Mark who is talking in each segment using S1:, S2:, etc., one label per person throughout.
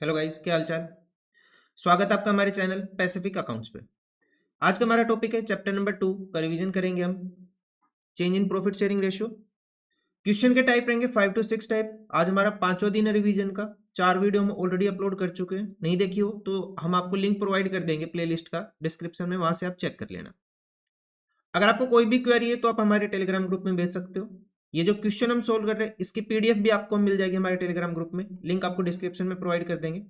S1: Hello guys, क्या हाल चाल। स्वागत है आपका हमारे चैनल पैसिफिक अकाउंट्स पे। आज का हमारा टॉपिक है चैप्टर नंबर 2 का रिवीजन करेंगे हम। Change in profit sharing ratio. Question के टाइप रहेंगे 5 to 6 टाइप। आज हमारा पांचवा दिन है रिवीजन का। 4 वीडियो हम ऑलरेडी अपलोड कर चुके हैं, नहीं देखी हो तो हम आपको लिंक प्रोवाइड कर देंगे प्लेलिस्ट का डिस्क्रिप्शन में, वहां से आप चेक कर लेना। अगर आपको कोई भी क्वेरी है तो आप हमारे टेलीग्राम ग्रुप में भेज सकते हो। ये जो क्वेश्चन हम सोल्व कर रहे हैं इसकी पीडीएफ भी आपको मिल जाएगी हमारे टेलीग्राम ग्रुप में, लिंक आपको डिस्क्रिप्शन में प्रोवाइड कर देंगे।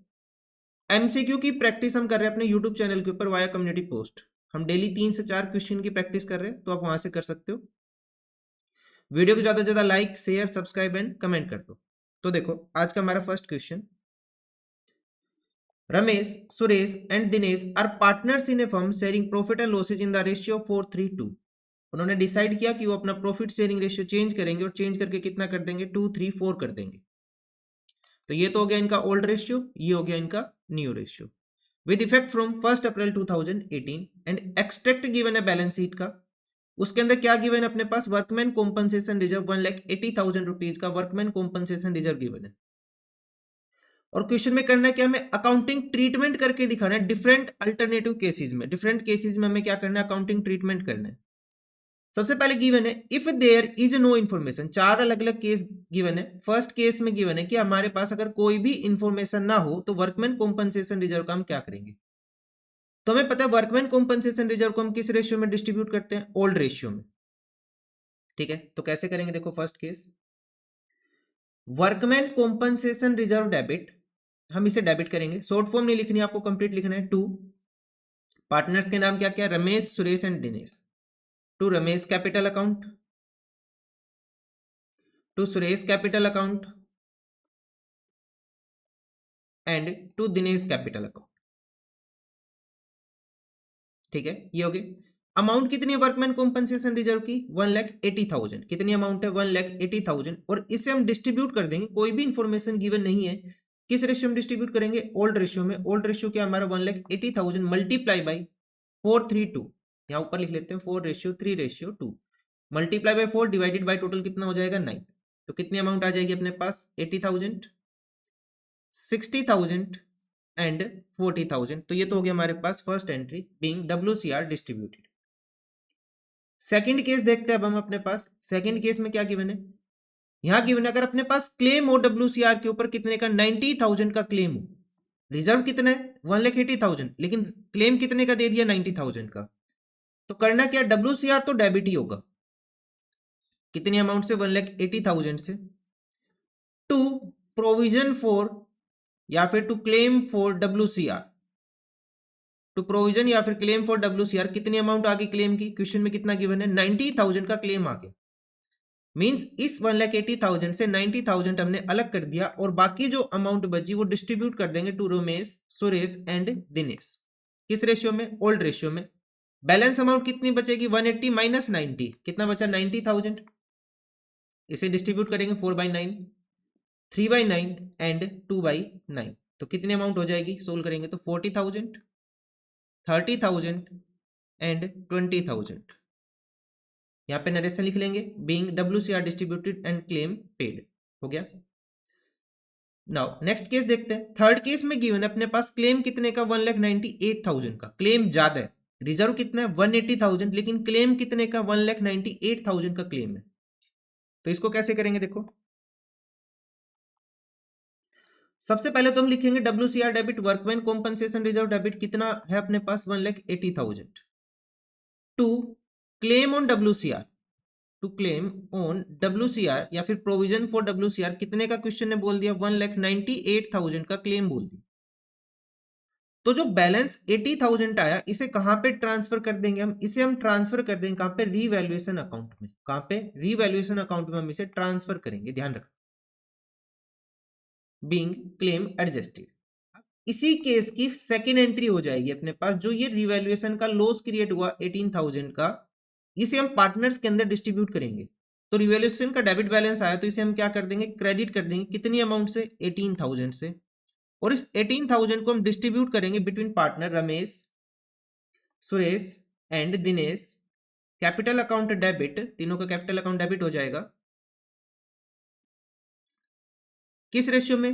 S1: एमसीक्यू की प्रैक्टिस हम कर रहे हैं अपने यूट्यूब चैनल के ऊपर वाया कम्युनिटी पोस्ट। हम डेली 3 से 4 क्वेश्चन की प्रैक्टिस कर रहे हैं, तो आप वहां से कर सकते हो। वीडियो को ज्यादा से ज्यादा like share subscribe and comment कर दो। तो देखो आज का हमारा first question. Ramesh, Suresh and Dinesh are partners in a firm sharing profit and losses in the ratio 4:3:2। उन्होंने डिसाइड किया कि वो अपना प्रॉफिट शेयरिंग रेशियो चेंज करेंगे, और चेंज करके कितना कर देंगे, 2:3:4 कर देंगे। तो ये तो हो गया इनका ओल्ड रेशियो, ये हो गया इनका new ratio. with effect from 1st April 2018 and extract given है बैलेंस शीट का। उसके अंदर क्या गिवन है अपने पास, वर्कमैन कॉम्पनसेशन रिजर्व 1,80,000 रुपीज का वर्कमैन कॉम्पनसेशन रिजर्व गिवन है। और क्वेश्चन में करना है क्या, हमें अकाउंटिंग ट्रीटमेंट करके दिखाना है डिफरेंट अल्टरनेटिव केसेस में। डिफरेंट केसेस में हमें क्या करना है, अकाउंटिंग ट्रीटमेंट करना है। सबसे पहले गिवन है if there is no information. 4 अलग अलग केस गिवन है। फर्स्ट केस में गिवन है कि हमारे पास अगर कोई भी इंफॉर्मेशन ना हो तो वर्कमैन कॉम्पनसेशन रिजर्व का हम क्या करेंगे। तो हमें पता है वर्कमैन कॉम्पनसेशन रिजर्व को हम किस रेशियो में डिस्ट्रीब्यूट करते हैं, ओल्ड रेशियो में। ठीक है, तो कैसे करेंगे, देखो first case workman compensation reserve debit, हम इसे डेबिट करेंगे। शॉर्ट फॉर्म नहीं लिखनी, आपको कंप्लीट लिखना है। टू पार्टनर्स के नाम क्या क्या, Ramesh Suresh and Dinesh. To Ramesh capital account, to Suresh capital account and to Dinesh capital account. ठीक है, ये हो गई। अमाउंट कितनी है वर्कमैन कॉम्पनसेशन रिजर्व की, 1,80,000। कितनी अमाउंट है, 1,80,000। और इसे हम डिस्ट्रीब्यूट कर देंगे, कोई भी इंफॉर्मेशन गिवन नहीं है। किस रेशियो में डिस्ट्रीब्यूट करेंगे, ओल्ड रेशियो में। ओल्ड रेशियो क्या हमारा, 1,80,000 मल्टीप्लाई बाई 4:3:2। यहाँ ऊपर लिख लेते हैं 4:3:2 multiply by 4 divided by total कितना हो जाएगा, 9। तो कितनी अमाउंट आ जाएगी अपने पास, 80,000, 60,000 एंड 40,000। तो ये तो हो गया हमारे पास first entry being WCR distributed. Second case देखते हैं अब हम अपने पास। सेकंड केस में क्या गिवन है, यहां गिवन है अगर अपने पास क्लेम हो WCR के ऊपर कितने का, 90,000 का क्लेम हो। रिजर्व कितना है, 1,80,000, लेकिन क्लेम कितने का दे दिया, 90,000 का। तो करना क्या, WCR तो डेबिट ही होगा। कितनी अमाउंट से, 1,80,000 से। टू प्रोविजन फॉर या फिर to claim for WCR, to provision या फिर क्लेम फॉर WCR कितनी अमाउंट आ गई क्लेम की, क्वेश्चन में कितना गिवन है, 90,000 का क्लेम आ गया। मींस इस 1,80,000 से 90,000 हमने अलग कर दिया, और बाकी जो अमाउंट बची वो डिस्ट्रीब्यूट कर देंगे टू रमेश सुरेश एंड दिनेश। किस रेशियो में, ओल्ड रेशियो में। बैलेंस अमाउंट कितनी बचेगी, 180 माइनस 90, कितना बचा, 90,000। इसे डिस्ट्रीब्यूट करेंगे 4/9, 3/9 एंड 2/9। तो कितनी अमाउंट हो जाएगी, सोल्व करेंगे तो 40,000, 30,000 एंड 20,000। यहाँ पे नरेशन लिख लेंगे, being WCR distributed and claim paid. हो गया। नाउ नेक्स्ट केस देखते हैं। थर्ड केस में गिवन अपने पास क्लेम कितने का, 1,98,000 का। क्लेम ज्यादा है, रिजर्व कितना है 180,000, लेकिन क्लेम कितने का, 1,98,000 का क्लेम है। तो इसको कैसे करेंगे, देखो सबसे पहले तो हम लिखेंगे WCR debit, workman compensation reserve debit कितना है अपने पास, 1,80,000। To claim on WCR, to claim on WCR या फिर प्रोविजन फॉर WCR कितने का क्वेश्चन ने बोल दिया, 1,98,000 का क्लेम बोल दिया। तो जो बैलेंस 80,000 आया इसे कहां पे ट्रांसफर कर देंगे हम, इसे हम ट्रांसफर कर देंगे कहां पे, रीवैल्यूएशन अकाउंट में। कहां पे, रीवैल्यूएशन अकाउंट में हम इसे ट्रांसफर करेंगे, ध्यान रखना, बीइंग क्लेम एडजस्टेड। इसी केस की सेकेंड एंट्री हो जाएगी अपने पास, जो ये रिवैल्यूएशन का लॉस क्रिएट हुआ 18,000 का, इसे हम पार्टनर्स के अंदर डिस्ट्रीब्यूट करेंगे। तो रिवैल्यूएशन का डेबिट बैलेंस आया तो इसे हम क्या कर देंगे, क्रेडिट कर देंगे। कितनी अमाउंट से, 18,000 से। और इस 18,000 को हम डिस्ट्रीब्यूट करेंगे between partner Ramesh Suresh and Dinesh. Capital account debit, तीनों का कैपिटल अकाउंट डेबिट हो जाएगा। किस रेशियो में,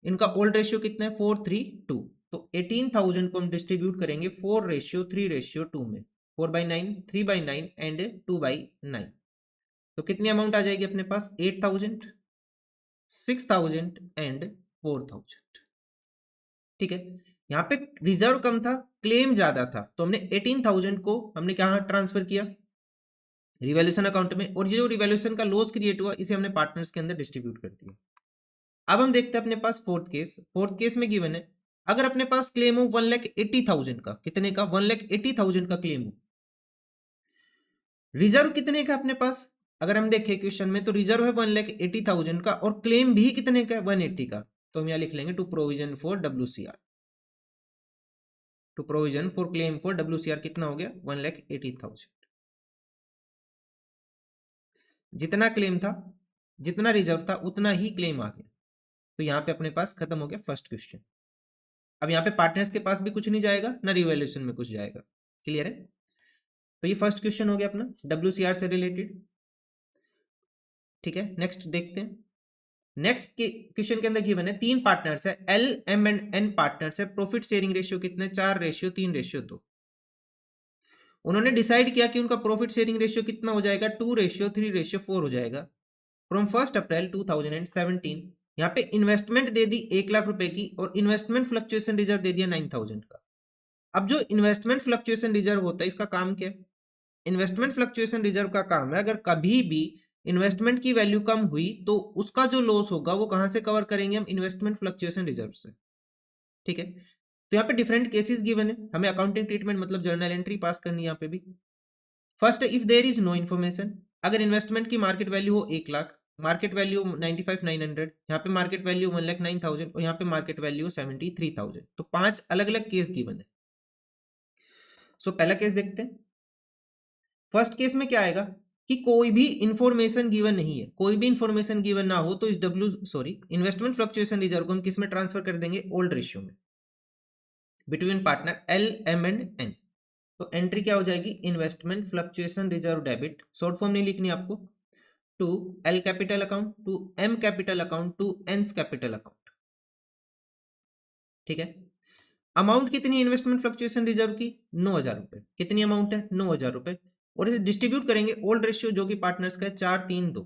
S1: इनका ओल्ड रेशियो कितना है 4:3:2, तो 18,000 को हम डिस्ट्रीब्यूट करेंगे 4:3:2 में, 4/9, 3/9 एंड 2/9। तो कितनी अमाउंट आ जाएगी अपने पास 8,000, 6,000 एंड 4,000। ठीक है, यहाँ पे रिजर्व कम था, क्लेम ज्यादा था, तो हमने 18,000 को हमने कहाँ ट्रांसफर किया रिवैल्यूएशन अकाउंट में, और ये जो रिवैल्यूएशन का लॉस क्रिएट हुआ इसे हमने पार्टनर्स के अंदर डिस्ट्रीब्यूट कर दिया। अब हम देखते हैं अपने पास फोर्थ केस में गिवन है, अगर अपने पास क्लेम हो 1,80,000 का, कितने का 1,80,000 का क्लेम हो, रिजर्व कितने का अपने पास, अगर हम देखें क्वेश्चन में तो रिजर्व है 1,80,000 का और क्लेम भी कितने का 180 का, तो हम यहां लिख लेंगे to provision for WCR, to provision for claim for WCR कितना हो गया 1,80,000। जितना क्लेम था जितना रिजर्व था उतना ही क्लेम आ गया, तो यहाँ पे अपने पास खत्म हो गया फर्स्ट क्वेश्चन। अब यहाँ पे पार्टनर्स के पास भी कुछ नहीं जाएगा ना रिवैल्यूएशन में कुछ जाएगा, क्लियर है। तो ये फर्स्ट क्वेश्चन हो गया अपना WCR से रिलेटेड। ठीक है, नेक्स्ट देखते हैं। नेक्स्ट क्वेश्चन के अंदर गिवन है 3 पार्टनर्स है, L, M and N partners है, प्रॉफिट शेयरिंग रेशियो कितने 4:3:2। उन्होंने डिसाइड किया कि उनका प्रॉफिट शेयरिंग रेशियो कितना हो जाएगा 2:3:4 हो जाएगा फ्रॉम 1 अप्रैल 2017। यहाँ पे इन्वेस्टमेंट दे दी 1,00,000 रुपए की और इन्वेस्टमेंट फ्लक्चुएशन रिजर्व दे दिया 9,000 का। अब जो इन्वेस्टमेंट फ्लक्चुएशन रिजर्व होता है इसका काम क्या है, इन्वेस्टमेंट फ्लक्चुएशन रिजर्व का काम है अगर कभी भी इन्वेस्टमेंट की वैल्यू कम हुई तो उसका जो लॉस होगा वो कहां से कवर करेंगे हम, इन्वेस्टमेंट फ्लक्चुएशन रिजर्व से। ठीक है, तो यहाँ पे डिफरेंट केसेस गिवन है, हमें अकाउंटिंग ट्रीटमेंट मतलब जर्नल एंट्री पास करनी है यहाँ पे भी। First, if there is no information, अगर इन्वेस्टमेंट की मार्केट वैल्यू हो 1,00,000, मार्केट वैल्यू 95,900, यहाँ पे मार्केट वैल्यू 1,09,000 और यहाँ पे मार्केट वैल्यू 73,000, तो 5 अलग अलग केस गिवन है। सो पहला केस देखते हैं। फर्स्ट केस में क्या आएगा कि कोई भी इंफॉर्मेशन गिवन नहीं है, कोई भी इंफॉर्मेशन गिवन ना हो तो इस इन्वेस्टमेंट फ्लक्चुएशन रिजर्व को हम किस में ट्रांसफर कर देंगे, ओल्ड रेशियो में, between partner L, M and N। तो एंट्री क्या हो जाएगी, investment fluctuation reserve debit, short form नहीं लिखनी आपको, to L capital account, to M capital account, to N capital account. ठीक है, अमाउंट कितनी इन्वेस्टमेंट फ्लक्चुएशन रिजर्व की 9,000 रुपए, कितनी अमाउंट है 9,000 रुपए, और इसे डिस्ट्रीब्यूट करेंगे ओल्ड रेशियो जो कि पार्टनर्स का है 4:3:2।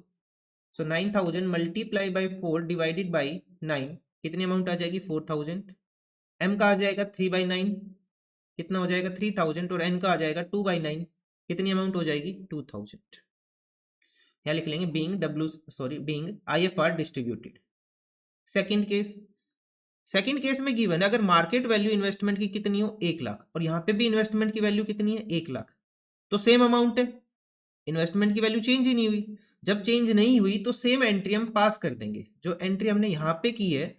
S1: सो 9,000 मल्टीप्लाई बाई 4 डिवाइडेड बाई 9, कितनी अमाउंट आ जाएगी 4,000। M का आ जाएगा 3/9, कितना हो जाएगा 3,000, और N का आ जाएगा 2/9, कितनी अमाउंट हो जाएगी 2,000। यहाँ लिख लेंगे being IFR distributed. Second case में गिवन है अगर मार्केट वैल्यू इन्वेस्टमेंट की कितनी हो 1,00,000 और यहाँ पे भी इन्वेस्टमेंट की वैल्यू कितनी है 1,00,000, तो सेम अमाउंट है, इन्वेस्टमेंट की वैल्यू चेंज ही नहीं हुई। जब चेंज नहीं हुई तो सेम एंट्री हम पास कर देंगे, जो एंट्री हमने यहाँ पे की है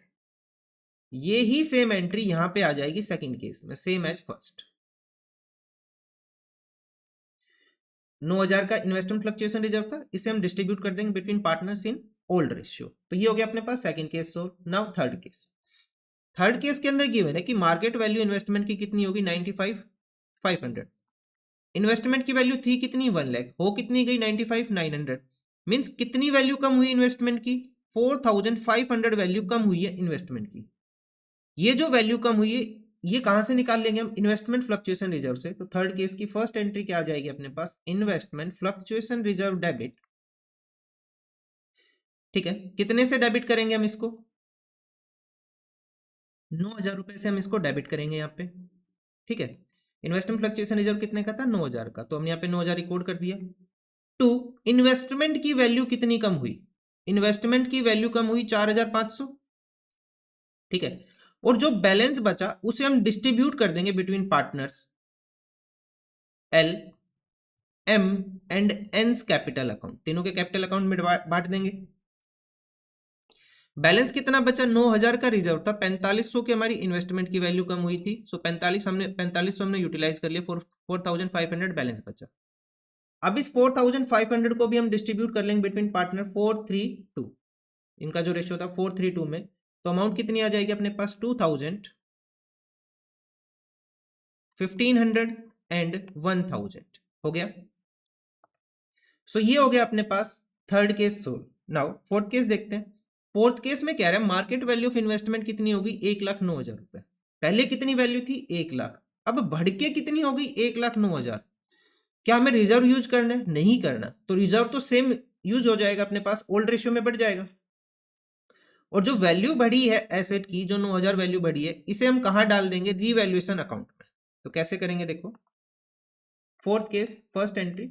S1: ये ही सेम एंट्री यहाँ पे आ जाएगी सेकंड केस में, सेम एज फर्स्ट। 9,000 का इन्वेस्टमेंट फ्लक्चुएशन रिजर्व था, इसे हम डिस्ट्रीब्यूट कर देंगे between partners in old ratio. तो ये हो गया अपने पास second case. So now third case के अंदर गिवन है कि मार्केट वैल्यू इन्वेस्टमेंट की कितनी होगी 95,500, इन्वेस्टमेंट की वैल्यू थी कितनी 1,00,000, हो कितनी गई 95,900, मींस कितनी वैल्यू कम हुई इन्वेस्टमेंट की 4,500 वैल्यू कम हुई है इन्वेस्टमेंट की। ये जो वैल्यू कम हुई है ये कहां से निकाल लेंगे हम, इन्वेस्टमेंट फ्लक्चुएशन रिजर्व से। तो थर्ड केस की फर्स्ट एंट्री क्या आ जाएगी अपने पास, इन्वेस्टमेंट फ्लक्चुएशन रिजर्व डेबिट। ठीक है, कितने से डेबिट करेंगे हम इसको, 9,000 रुपए से हम इसको डेबिट करेंगे यहाँ पे। ठीक है, इन्वेस्टमेंट फ्लक्चुएशन रिजर्व कितने का था 9,000 का, तो हमने यहाँ पे 9,000 रिकॉर्ड कर दिया। टू इन्वेस्टमेंट की वैल्यू कितनी कम हुई, इन्वेस्टमेंट की वैल्यू कम हुई 4,500। ठीक है, और जो बैलेंस बचा उसे हम डिस्ट्रीब्यूट कर देंगे between partners L, M and N capital account, तीनों के कैपिटल अकाउंट में बांट देंगे। बैलेंस कितना बचा 9,000 का रिजर्व था, 4,500 की हमारी इन्वेस्टमेंट की वैल्यू कम हुई थी, सो 4500 हमने यूटिलाइज कर लिया, 4,500 बैलेंस बचा। अब इस 4,500 को भी हम डिस्ट्रीब्यूट कर लेंगे बिटवीन पार्टनर 4:3:2, इनका जो रेशियो था 4:3:2 में, तो अमाउंट कितनी आ जाएगी अपने पास 2,000, 1,500 एंड 1,000 हो गया। सो ये हो गया अपने पास third case solve. Now fourth case देखते हैं। फोर्थ केस में कह रहा है मार्केट वैल्यू ऑफ इन्वेस्टमेंट कितनी होगी 1,09,000 रुपए। पहले कितनी वैल्यू थी 1 लाख, अब बढ़ के कितनी होगी 1,09,000। क्या हमें रिजर्व यूज करना है? नहीं करना, तो रिजर्व तो सेम यूज हो जाएगा अपने पास, ओल्ड रेशियो में बढ़ जाएगा। और जो वैल्यू बढ़ी है एसेट की, जो 9,000 वैल्यू बढ़ी है, इसे हम कहां डाल देंगे? रीवैल्यूएशन अकाउंट में। तो कैसे करेंगे देखो, फोर्थ केस फर्स्ट एंट्री,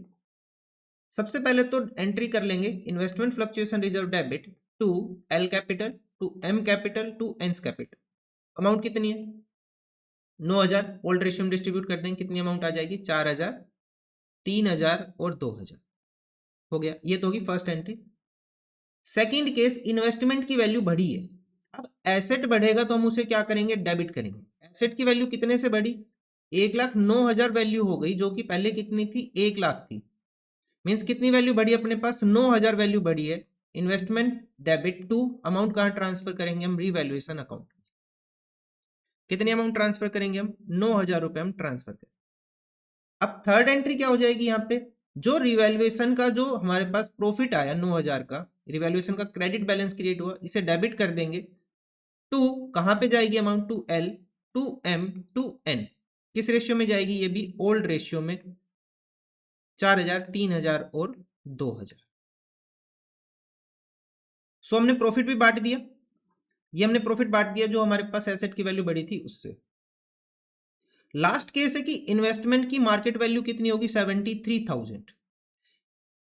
S1: सबसे पहले तो एंट्री कर लेंगे investment fluctuation reserve debit to L capital to M capital to N's capital. Amount कितनी है 9,000, ओल्ड रेशियो में डिस्ट्रीब्यूट कर देंगे, कितनी अमाउंट आ जाएगी 4,000, 3,000 और 2,000 हो गया। ये तो होगी first entry. Second case, investment की वैल्यू बढ़ी है, अब एसेट बढ़ेगा तो हम उसे क्या करेंगे? डेबिट करेंगे। एसेट की वैल्यू कितने से बढ़ी? 1,09,000 वैल्यू हो गई, जो कि पहले कितनी थी 1 लाख थी। मींस कितनी वैल्यू बढ़ी अपने पास? 9,000 वैल्यू बढ़ी है। इन्वेस्टमेंट डेबिट टू अमाउंट कहां ट्रांसफर करेंगे हम? Revaluation account. कितनी अमाउंट ट्रांसफर करेंगे हम? 9,000 रुपए हम ट्रांसफर करेंगे। अब थर्ड एंट्री क्या हो जाएगी यहाँ पे? जो रिवैल्यूएशन का जो हमारे पास प्रॉफिट आया 9,000 का, रिवैल्यूएशन का क्रेडिट बैलेंस क्रिएट हुआ, इसे डेबिट कर देंगे टू कहां पे जाएगी amount? To L to M to N. किस रेशियो में जाएगी? ये भी ओल्ड रेशियो में, 4,000, 3,000 और 2,000। सो हमने प्रॉफिट भी बांट दिया, ये हमने प्रॉफिट बांट दिया जो हमारे पास एसेट की वैल्यू बढ़ी थी उससे। लास्ट केस है कि इन्वेस्टमेंट की मार्केट वैल्यू कितनी होगी? 73,000।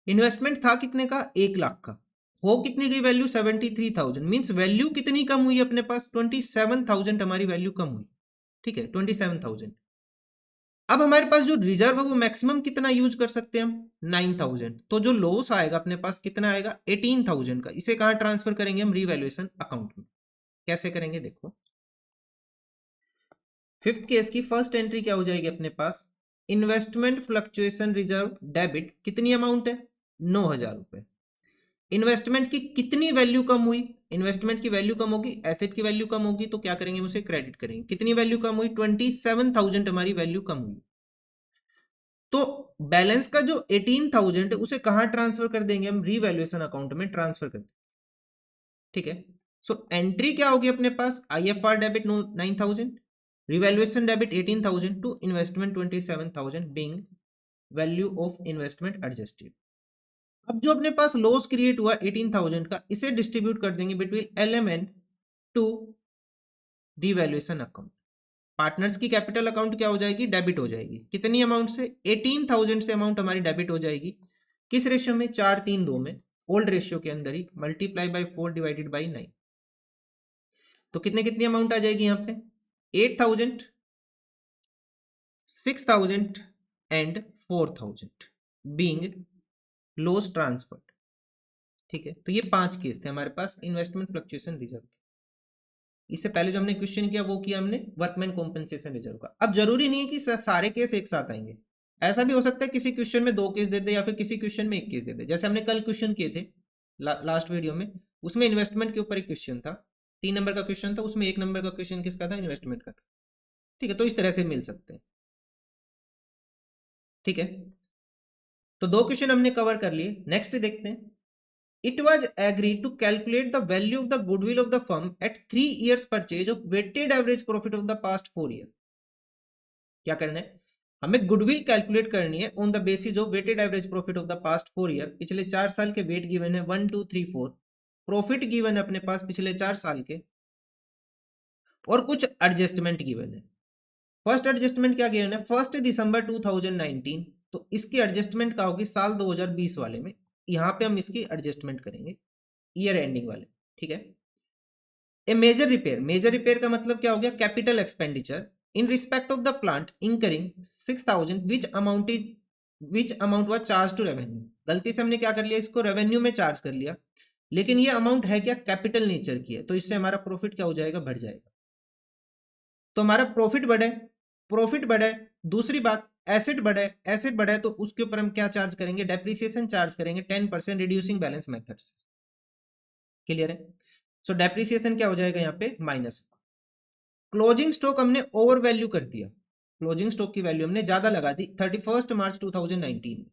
S1: इन्वेस्टमेंट था कितने का? 1 लाख का, हो कितनी गई वैल्यू? 73,000। मींस वैल्यू कितनी कम हुई अपने पास? 27,000 हमारी वैल्यू कम हुई। ठीक है, 27,000। अब हमारे पास जो रिजर्व है वो मैक्सिमम कितना यूज कर सकते हैं हम? 9,000। तो जो लॉस आएगा अपने पास कितना आएगा? 18,000 का। इसे कहां ट्रांसफर करेंगे हम? रीवैल्यूएशन अकाउंट में। कैसे करेंगे देखो, फिफ्थ केस की फर्स्ट एंट्री क्या हो जाएगी अपने पास? इन्वेस्टमेंट फ्लक्चुएशन रिजर्व डेबिट, कितनी अमाउंट है? 9,000 रुपए। इन्वेस्टमेंट की कितनी वैल्यू कम हुई? इन्वेस्टमेंट की वैल्यू कम होगी, एसेट की वैल्यू कम होगी, तो क्या करेंगे? उसे क्रेडिट करेंगे। कितनी वैल्यू कम हुई? 27,000 हमारी वैल्यू कम हुई। तो बैलेंस का जो 18,000 है उसे कहां ट्रांसफर कर देंगे हम? रीवैल्यूएशन अकाउंट में ट्रांसफर कर देंगे। ठीक है, सो एंट्री क्या होगी अपने पास? IFR debit 9,000, revaluation debit 18,000 to investment 27,000 being value of investment adjusted. अब जो अपने पास लॉस क्रिएट हुआ 18,000 का, इसे डिस्ट्रीब्यूट कर देंगे between LMN to revaluation account. Partners की कैपिटल अकाउंट क्या हो जाएगी? डेबिट हो जाएगी। कितनी अमाउंट से? 18,000 से अमाउंट हमारी डेबिट हो जाएगी। किस रेशियो में? 4:3:2 में, ओल्ड रेशियो के अंदर ही, मल्टीप्लाई बाई 4 डिवाइडेड बाई 9। तो कितनी अमाउंट आ जाएगी यहाँ पे? 8,000, 6,000 एंड 4,000 बीइंग लॉस ट्रांसफर्ड। ठीक है, तो ये 5 केस थे हमारे पास इन्वेस्टमेंट फ्लक्चुएशन रिजर्व। इससे पहले जो हमने क्वेश्चन किया वो किया हमने वर्कमैन कॉम्पेंसेशन रिजर्व का। अब जरूरी नहीं है कि सारे केस एक साथ आएंगे, ऐसा भी हो सकता है किसी क्वेश्चन में 2 केस दे दे या फिर किसी क्वेश्चन में 1 केस दे दे। जैसे हमने कल क्वेश्चन किए थे लास्ट वीडियो में, उसमें इन्वेस्टमेंट के ऊपर एक क्वेश्चन था, 3 नंबर का क्वेश्चन था, उसमें 1 नंबर का क्वेश्चन किसका था? इन्वेस्टमेंट का था। ठीक है, तो इस तरह से मिल सकते हैं। ठीक है, तो 2 क्वेश्चन हमने कवर कर लिए। नेक्स्ट देखते हैं। It was agreed to calculate the value of the goodwill of the firm at 3 years purchase of weighted average profit of the past 4 years. क्या करना है? हमें गुडविल कैलकुलेट करनी है on the basis of weighted average profit of the past 4 year. पिछले 4 साल के wait given है 1 2 3 4, प्रॉफिट गिवन है अपने पास पिछले 4 साल के, और कुछ एडजस्टमेंट गिवन है। फर्स्ट एडजस्टमेंट क्या गिवन है? 1 दिसंबर 2019, तो इसकी एडजस्टमेंट क्या होगी? साल 2020 वाले में, यहां पे हम इसकी एडजस्टमेंट करेंगे ईयर एंडिंग वाले। ठीक है, ए मेजर रिपेयर का मतलब क्या हो गया? Capital expenditure in respect of the plant incurring 6,000 which amount was charge to revenue. गलती से हमने क्या कर लिया? इसको रेवेन्यू में चार्ज कर लिया, लेकिन ये अमाउंट है क्या? कैपिटल नेचर की है, तो इससे हमारा प्रॉफिट क्या हो जाएगा? बढ़ जाएगा। तो हमारा प्रॉफिट बढ़े, दूसरी बात एसेट बढ़े तो उसके ऊपर हम क्या चार्ज करेंगे? डेप्रिसिएशन चार्ज करेंगे 10% रिड्यूसिंग बैलेंस मेथड से। क्लियर है? सो डेप्रिसिएशन क्या हो जाएगा यहाँ पे? माइनस। क्लोजिंग स्टॉक हमने ओवर वैल्यू कर दिया, क्लोजिंग स्टॉक की वैल्यू हमने ज्यादा लगा दी 31 मार्च 2019 में।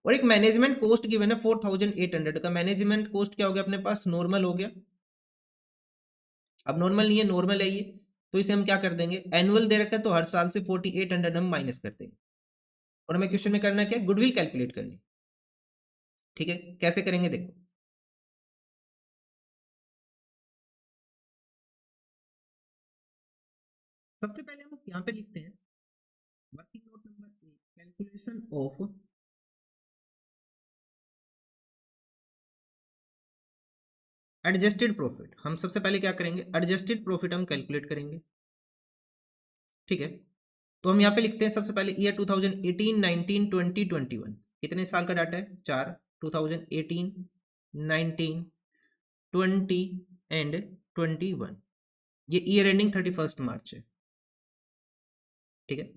S1: और एक मैनेजमेंट कोस्ट गिवन है 4800 का। मैनेजमेंट कोस्ट क्या हो गया अपने पास, नॉर्मल हो गया। अब नॉर्मल नहीं है, नॉर्मल है ये, तो इसे हम क्या कर देंगे, एनुअल दे रखा है तो हर साल से 4800 हम माइनस कर देंगे। और हमें क्वेश्चन में करना क्या है, गुडविल कैलकुलेट करनी। ठीक है, कैसे करेंगे देखो। सबसे पहले हम यहाँ पे लिखते हैं working note number 1, calculation of adjusted profit. हम सबसे पहले क्या करेंगे, एडजस्टेड प्रॉफिट हम कैलकुलेट करेंगे। ठीक है, तो हम यहाँ पे लिखते हैं सबसे पहले ईयर 2018, 19, 20, 21। कितने साल का डाटा है, 4। 2018, 19, 20 एंड 21। ये ईयर एंडिंग 31 मार्च है। ठीक है,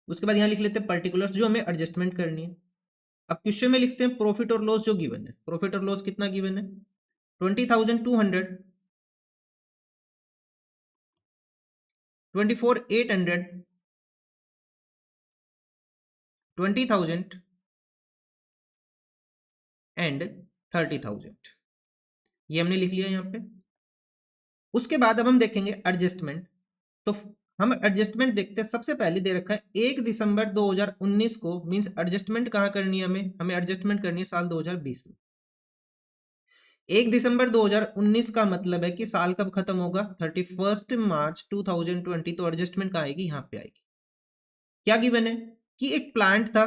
S1: उसके बाद यहाँ लिख लेते हैं पर्टिकुलर्स जो हमें एडजस्टमेंट करनी है। अब क्वेश्चन में लिखते हैं प्रॉफिट और लॉस जो गिवन है। प्रॉफिट और लॉस कितना गिवन है, 20,200, 24,800, 20,000 एंड 30,000। ये हमने लिख लिया यहाँ पे। उसके बाद अब हम देखेंगे एडजस्टमेंट। तो हम एडजस्टमेंट देखते हैं। सबसे पहले दे रखा है 1 दिसंबर 2019 को, मींस एडजस्टमेंट कहाँ करनी है, हमें एडजस्टमेंट करनी है साल 2020 में। 1 दिसंबर 2019 का मतलब है कि साल कब खत्म होगा, 31 मार्च 2020। तो एडजस्टमेंट कहाँ आएगी, यहाँ पे आएगी। क्या गिवन है कि एक प्लांट था,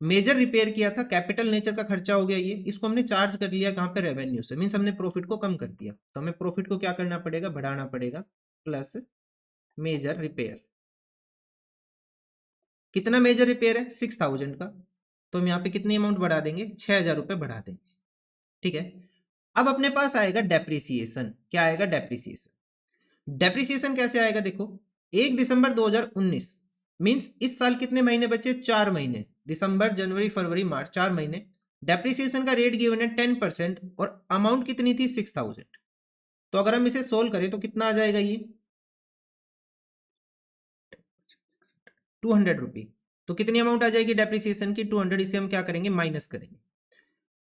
S1: मेजर रिपेयर किया था, कैपिटल नेचर का खर्चा हो गया ये, इसको हमने चार्ज कर लिया कहाँ पे, रेवेन्यू से, मीन्स हमने प्रॉफिट को कम कर दिया। तो हमें प्रॉफिट को क्या करना पड़ेगा, बढ़ाना पड़ेगा, प्लस मेजर रिपेयर। कितना मेजर रिपेयर है, 6,000 का। तो हम यहाँ पे कितनी अमाउंट बढ़ा देंगे, 6,000 रुपए बढ़ा देंगे। ठीक है, अब अपने पास आएगा डेप्रिसिएशन। क्या आएगा, डेप्रिसिएशन। डेप्रिसिएशन कैसे आएगा देखो, 1 दिसंबर 2019 मींस इस साल कितने महीने बचे, 4 महीने, दिसंबर, जनवरी, फरवरी, मार्च, 4 महीने। डेप्रिसिएशन का रेट गिवन है 10% और अमाउंट कितनी थी, 6,000। तो अगर हम इसे सोल्व करें तो कितना आ जाएगा ये, 200 रुपी। तो कितनी अमाउंट आ जाएगी डेप्रिसिएशन की, 200। इसे हम क्या करेंगे, माइनस करेंगे।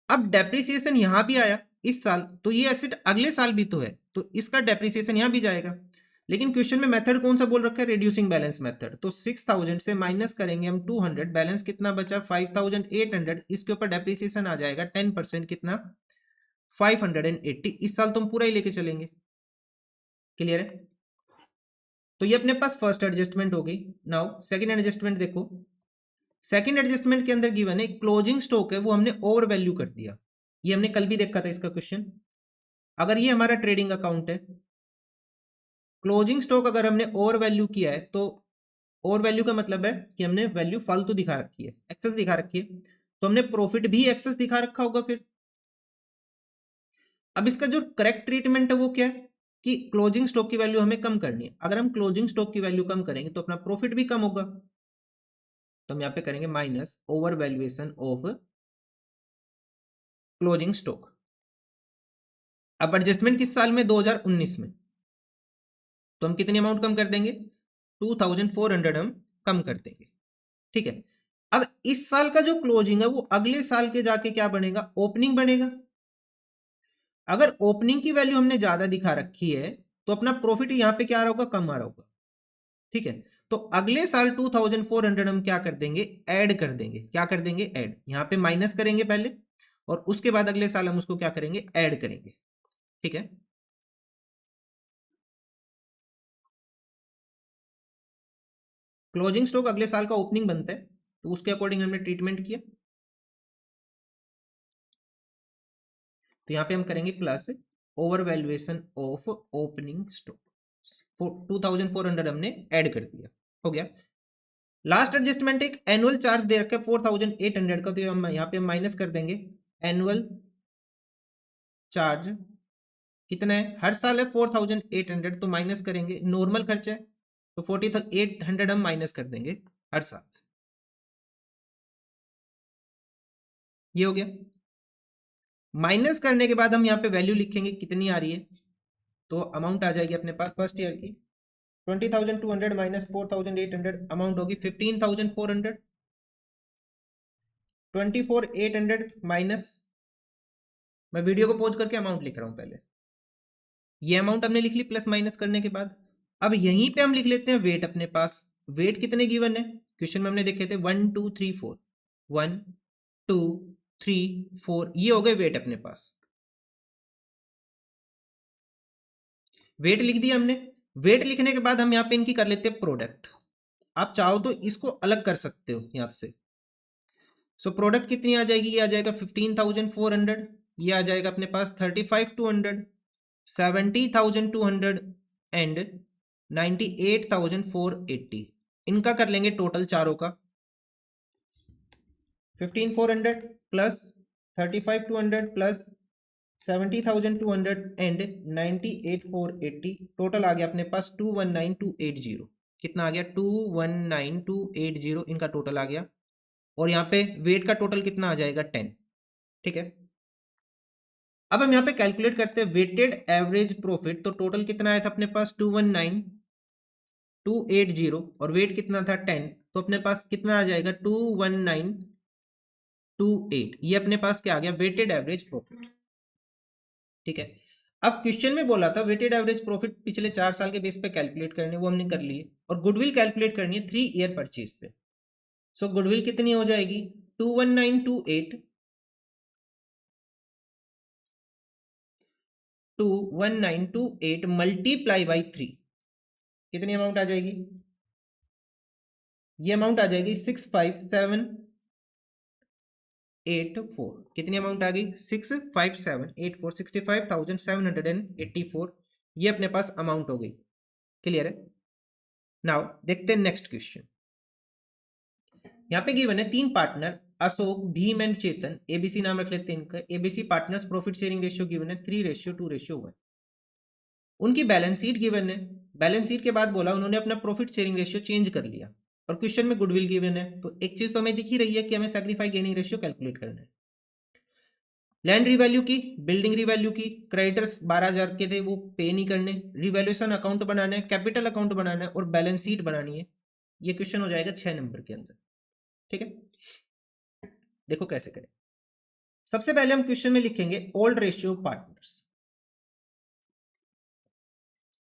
S1: अब डेप्रिसिएशन यहां भी आया इस साल, तो ये एसेट अगले साल भी तो है, तो इसका डेप्रिसिएशन यहां भी जाएगा। लेकिन क्वेश्चन में मेथड कौन सा बोल रखा है, रिड्यूसिंग बैलेंस मेथड। तो 6,000 से माइनस करेंगे हम 200, बैलेंस कितना बचा, 5,800। इसके ऊपर डेप्रिसिएशन आ जाएगा 10%, कितना, 580। इस साल तो हम पूरा ही लेके चलेंगे। क्लियर है, तो ये अपने पास फर्स्ट एडजस्टमेंट हो गई। नाउ सेकंड एडजस्टमेंट देखो। सेकंड एडजस्टमेंट के अंदर गिवन है क्लोजिंग स्टॉक है, वो हमने ओवर वैल्यू कर दिया। ये हमने कल भी देखा था इसका क्वेश्चन। अगर ये हमारा ट्रेडिंग अकाउंट है, क्लोजिंग स्टॉक अगर हमने ओवर वैल्यू किया है, तो ओवर वैल्यू का मतलब है कि हमने वैल्यू फालतू दिखा रखी है, एक्सेस दिखा रखी है, तो हमने प्रॉफिट भी एक्सेस दिखा रखा होगा फिर। अब इसका जो करेक्ट ट्रीटमेंट है वो क्या है कि क्लोजिंग स्टॉक की वैल्यू हमें कम करनी है। अगर हम क्लोजिंग स्टॉक की वैल्यू कम करेंगे तो अपना प्रॉफिट भी कम होगा। तो हम यहाँ पे करेंगे minus over valuation of closing stock. अब एडजस्टमेंट किस साल में, 2019 में। तो हम कितनी अमाउंट कम कर देंगे, 2,400 हम कम कर देंगे। ठीक है, अब इस साल का जो क्लोजिंग है वो अगले साल के जाके क्या बनेगा, ओपनिंग बनेगा। अगर ओपनिंग की वैल्यू हमने ज्यादा दिखा रखी है तो अपना प्रॉफिट यहां पे क्या आ रहा होगा, कम आ रहा होगा। ठीक है, तो अगले साल 2,400 हम क्या कर देंगे, ऐड कर देंगे। क्या कर देंगे, ऐड। यहां पे माइनस करेंगे पहले और उसके बाद अगले साल हम उसको क्या करेंगे, ऐड करेंगे। ठीक है, क्लोजिंग स्टॉक अगले साल का ओपनिंग बनता है, तो उसके अकॉर्डिंग हमने ट्रीटमेंट किया। तो यहाँ पे हम करेंगे plus over valuation of opening stock, 2,400 हमने ऐड कर दिया, हो गया। लास्ट एडजस्टमेंट एक एनुअल चार्ज दे रखा है 4,800 का, तो हम यहाँ पे माइनस कर देंगे एनुअल चार्ज। कितना है, हर साल है 4,800, तो माइनस करेंगे, नॉर्मल खर्चा है तो 4,800 हम माइनस कर देंगे हर साल से। ये हो गया। माइनस करने के बाद हम यहाँ पे वैल्यू लिखेंगे कितनी आ रही है, तो अमाउंट आ जाएगी अपने पास फर्स्ट ईयर की 20,200 माइनस 4,800, अमाउंट होगी 15,400। 24,800 माइनस, मैं वीडियो को पॉज करके अमाउंट लिख रहा हूं पहले, ये अमाउंट हमने लिख ली प्लस माइनस करने के बाद। अब यहीं पे हम लिख लेते हैं वेट अपने पास। वेट कितने गिवन है क्वेश्चन में, हमने देखे थे 1 2 3 4, 1 2 3 4, ये हो गए वेट अपने पास। वेट लिख दिया हमने। वेट लिखने के बाद हम यहाँ पे इनकी कर लेते हैं प्रोडक्ट। आप चाहो तो इसको अलग कर सकते हो यहाँ से। सो प्रोडक्ट कितनी आ जाएगी, ये आ जाएगा 15,400, ये आ जाएगा अपने पास 35,200, 70,200 एंड 98,480। इनका कर लेंगे टोटल चारों का। 15,400 प्लस 35,200 प्लस 70,200 एंड 98,480, टोटल आ गया अपने पास 219,280। कितना आ गया 219,280, इनका टोटल आ गया। और यहाँ पे वेट का टोटल कितना आ जाएगा 10। ठीक है, अब हम यहाँ पे कैलकुलेट करते हैं वेटेड एवरेज प्रॉफिट। तो टोटल कितना आया था अपने पास 219,280 और वेट कितना था 10, तो अपने पास कितना आ जाएगा 219,28। ये अपने पास क्या आ गया वेटेड एवरेज प्रॉफिट। ठीक है, अब क्वेश्चन में बोला था वेटेड एवरेज प्रॉफिट पिछले 4 साल के बेस पे कैलकुलेट करने, वो हमने कर लिए। और गुडविल कैलकुलेट करनी है 3 ईयर परचेज पे। सो गुडविल कितनी हो जाएगी 21928 मल्टीप्लाई बाई 3, कितनी अमाउंट आ जाएगी, ये अमाउंट आ जाएगी 65784। कितनी अमाउंट आ गई 65784, 65,784, ये अपने पास अमाउंट हो गई। क्लियर है। नाउ देखते हैं नेक्स्ट क्वेश्चन। यहाँ पे गिवन है 3 partner Ashok, Bhim and Chetan, ABC नाम रख लेते हैं इनका। ABC partners profit sharing ratio given है 3:2:1। उनकी बैलेंस शीट गिवन है। बैलेंस शीट के बाद बोला उन्होंने अपना प्रॉफिट शेयरिंग रेशियो चेंज कर लिया। और क्वेश्चन में गुडविल गिवन है, तो एक चीज तो हमें दिख ही रही है कि हमें सैक्रिफाई गेनिंग रेशियो कैलकुलेट करना है। लैंड रिवैल्यू की, बिल्डिंग रिवैल्यू की, क्रेडिटर्स 12,000 के थे वो पे नहीं करने, रिवैल्यूएशन अकाउंट बनाना है, कैपिटल अकाउंट बनाना है और बैलेंस शीट बनानी है। ये क्वेश्चन हो जाएगा 6 नंबर के अंदर। ठीक है, देखो कैसे करें। सबसे पहले हम क्वेश्चन में लिखेंगे old ratio partners.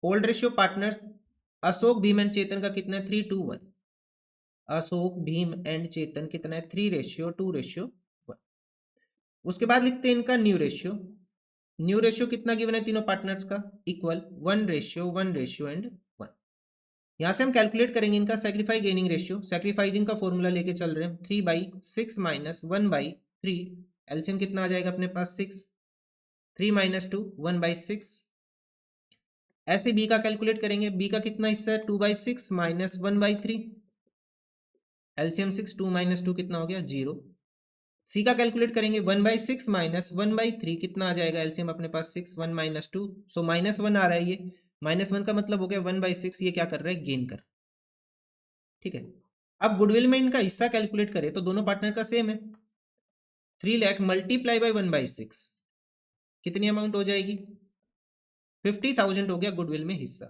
S1: Old ratio partners Ashok, Bhim and Chetan का कितना है 3:1। अशोक, भीम एंड चेतन कितना है 3:2:1। उसके बाद लिखते हैं इनका न्यू रेशियो। न्यू रेशियो कितना गिवन है तीनों पार्टनर्स का, इक्वल 1:1 एंड 1। यहां से हम कैलकुलेट करेंगे इनका सैक्रिफाई गेनिंग रेशियो। सैक्रिफाइजिंग का फॉर्मूला लेके चल रहे हैं 3/6 माइनस 1/3। एलसीएम कितना आ जाएगा अपने पास 6, 3 - 2 1/6। ऐसे बी का कैलकुलेट करेंगे, बी का कितना हिस्सा है 2/6 माइनस 1/3। एलसीएम 6, 2 - 2 कितना हो गया 0। सी का कैलकुलेट करेंगे 1/6 माइनस 1/3, कितना आ जाएगा एलसीएम अपने पास 6, 1 - 2, सो -1 आ रहा है। ये -1 का मतलब हो गया 1/6, ये क्या कर रहा है गेन कर। ठीक है, अब गुडविल में इनका हिस्सा कैलकुलेट करें तो दोनों पार्टनर का सेम है। 3 लाख मल्टीप्लाई बाई 1/6, कितनी अमाउंट हो जाएगी 50,000 हो गया गुडविल में हिस्सा।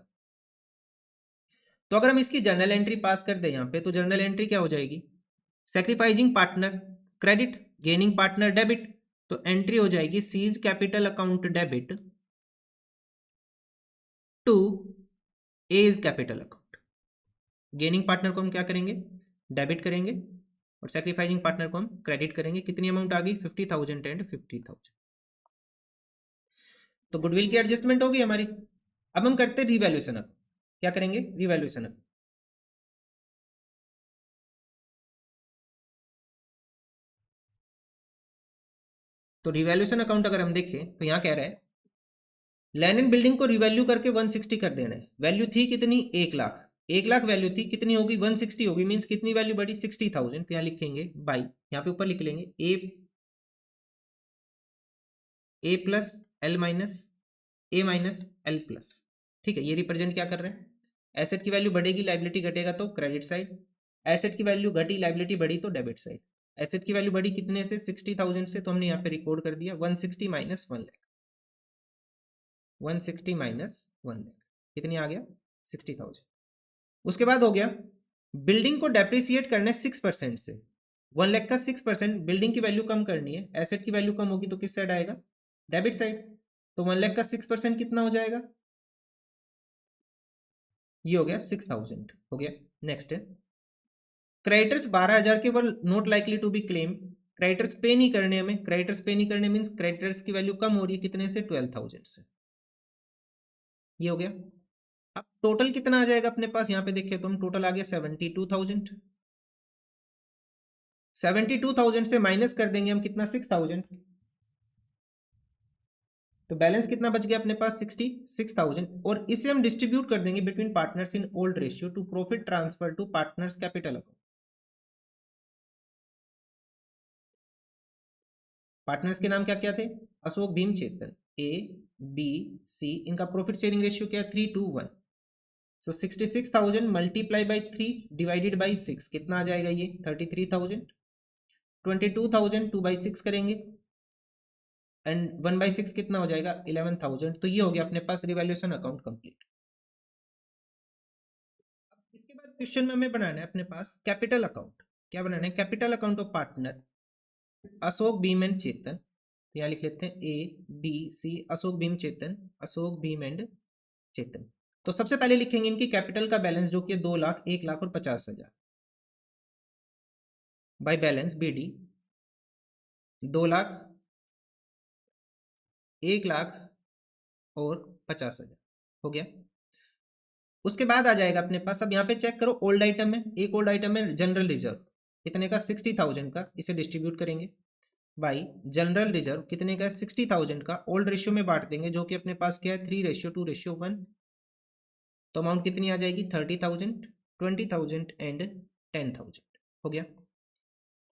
S1: तो अगर हम इसकी जर्नल एंट्री पास कर दें यहाँ पे, तो जर्नल एंट्री क्या हो जाएगी, sacrificing partner credit, gaining partner debit. तो एंट्री हो जाएगी C's capital account debit to A's capital account. Gaining partner को हम क्या करेंगे डेबिट करेंगे और सैक्रिफाइजिंग पार्टनर को हम क्रेडिट करेंगे। कितनी अमाउंट आ गई 50,000 एंड 50,000। तो गुडविल की एडजस्टमेंट होगी हमारी। अब हम करते हैं रिवैल्यूएशन अकाउंट। क्या करेंगे रिवैल्यूएशन अकाउंट। तो रिवैल्यूएशन अकाउंट अगर हम देखें तो यहाँ कह रहा है लैंड एंड बिल्डिंग को रिवैल्यू करके 160 कर देना है। वैल्यू थी कितनी 1 लाख, 1 लाख वैल्यू थी, कितनी होगी 160 होगी, मींस कितनी वैल्यू बढ़ी 60,000। तो यहाँ लिखेंगे बाई, यहाँ पे ऊपर लिख लेंगे ए प्लस एल माइनस ए माइनस एल प्लस। ठीक है, ये रिप्रेजेंट क्या कर रहे हैं, एसेट की वैल्यू बढ़ेगी लाइबिलिटी घटेगा तो क्रेडिट साइड, एसेट की वैल्यू घटी लाइबिलिटी बढ़ी तो डेबिट साइड। एसेट की वैल्यू बढ़ी कितने से 60,000 से, तो हमने यहाँ पे रिकॉर्ड कर दिया 160 माइनस 1 लाख, 160 माइनस 1 लाख कितनी आ गया 60,000। उसके बाद हो गया बिल्डिंग को डेप्रिसिएट करना है 6% से। 1 लाख का 6%, बिल्डिंग की वैल्यू कम करनी है, एसेट की वैल्यू कम होगी तो किस साइड आएगा, डेबिट साइड। तो 1 लाख का 6% कितना हो जाएगा, ये हो गया 6000 हो गया। नेक्स्ट है क्रेडिटर्स 12000 के were not likely to be claim, creditors pay नहीं करने हमें, क्रेडिटर्स पे नहीं करने मींस क्रेडिटर्स की वैल्यू कम हो रही है, कितने से, 12000 से, ये हो गया। अब टोटल कितना आ जाएगा अपने पास, यहाँ पे देखिए तो हम टोटल आ गया 72000, 72000 से माइनस कर देंगे हम कितना, 6000, तो बैलेंस कितना बच गया अपने पास, 66000, और इसे हम डिस्ट्रीब्यूट कर देंगे between partners in old ratio to profit transfer to partners capital account. Partners के नाम क्या क्या थे, Ashok Bhim Chetan, A B C, इनका प्रॉफिट शेयरिंग रेशियो क्या है, 3:1। So 66,000 multiply by 3 divided by 6 कितना आ जाएगा, ये 33,000। 22,000 2/6 करेंगे एंड 1/6 कितना हो जाएगा, 11,000। तो ये हो गया अपने पास रिवैल्यूएशन अकाउंट कंप्लीट। इसके बाद क्वेश्चन में हमें बनाना है अपने पास कैपिटल अकाउंट। क्या बनाना है, capital account of partner Ashok Bhim and Chetan. तो यहाँ लिख लेते हैं A B C, Ashok Bhim Chetan, Ashok Bhim and Chetan. तो सबसे पहले लिखेंगे इनकी कैपिटल का बैलेंस जो कि 2 लाख, 1 लाख और 50,000, by balance B D 2 lakh, 1 lakh और 50,000 हो गया। उसके बाद आ जाएगा अपने पास, अब यहाँ पे चेक करो ओल्ड आइटम में, एक ओल्ड आइटम है जनरल रिजर्व, कितने का, 60,000 का, इसे डिस्ट्रीब्यूट करेंगे बाई जनरल रिजर्व कितने का, 60,000 का, ओल्ड रेशियो में बांट देंगे जो कि अपने पास क्या है, 3:2:1। तो अमाउंट कितनी आ जाएगी, 30,000, 20,000 एंड 10,000 हो गया।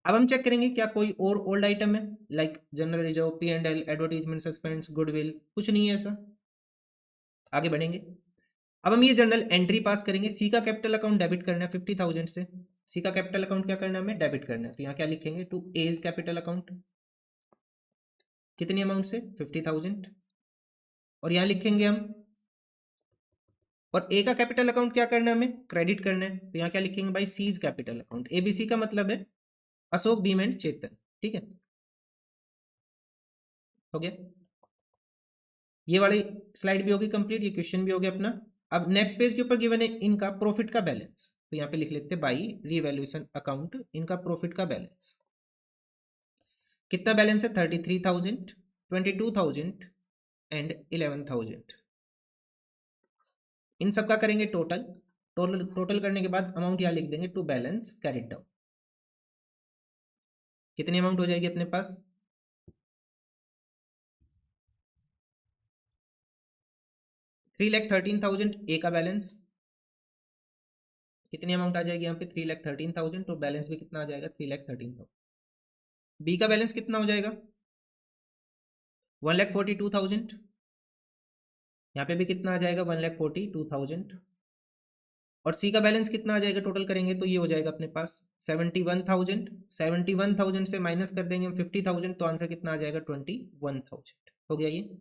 S1: अब हम चेक करेंगे क्या कोई और ओल्ड आइटम है, like general reserve, P&L, advertisement, suspense, goodwill, कुछ नहीं है ऐसा। आगे बढ़ेंगे, अब हम ये जनरल एंट्री पास करेंगे, सी का कैपिटल अकाउंट डेबिट करना है 50,000 से, सी का कैपिटल अकाउंट क्या करना है, हमें डेबिट करना है। तो यहाँ क्या लिखेंगे, टू एज कैपिटल अकाउंट, कितनी अमाउंट से, 50,000, और यहाँ लिखेंगे हम, और ए का कैपिटल अकाउंट क्या करना है, हमें क्रेडिट करना है। तो यहाँ क्या लिखेंगे, भाई सीज कैपिटल अकाउंट, एबीसी का मतलब है अशोक भीम एंड चेतन, ठीक है, हो गया। ये वाली स्लाइड भी होगी कंप्लीट, ये क्वेश्चन भी हो गया अपना। अब नेक्स्ट पेज के ऊपर गिवन है इनका प्रॉफिट का बैलेंस, तो यहाँ पे लिख लेते हैं बाई रीवैल्यूएशन अकाउंट इनका प्रॉफिट का बैलेंस, कितना बैलेंस है, 33,000, 22,000 एंड 11,000। इन सब का करेंगे टोटल, टोटल करने के बाद अमाउंट यहाँ लिख देंगे टू बैलेंस कैरिड डाउन, कितनी अमाउंट हो जाएगी अपने पास, 3,13,000 ए का बैलेंस, कितनी अमाउंट आ जाएगी यहाँ पे, 3,13,000, तो बैलेंस भी कितना आ जाएगा, 3,13,000। बी का बैलेंस कितना हो जाएगा, 1,42,000, यहाँ पे भी कितना आ जाएगा, 1,42,000, और सी का बैलेंस कितना आ जाएगा, टोटल करेंगे तो ये हो जाएगा अपने पास 71,000, 71,000 से माइनस कर देंगे हम 50,000, तो आंसर कितना आ जाएगा, 21,000 हो गया ये।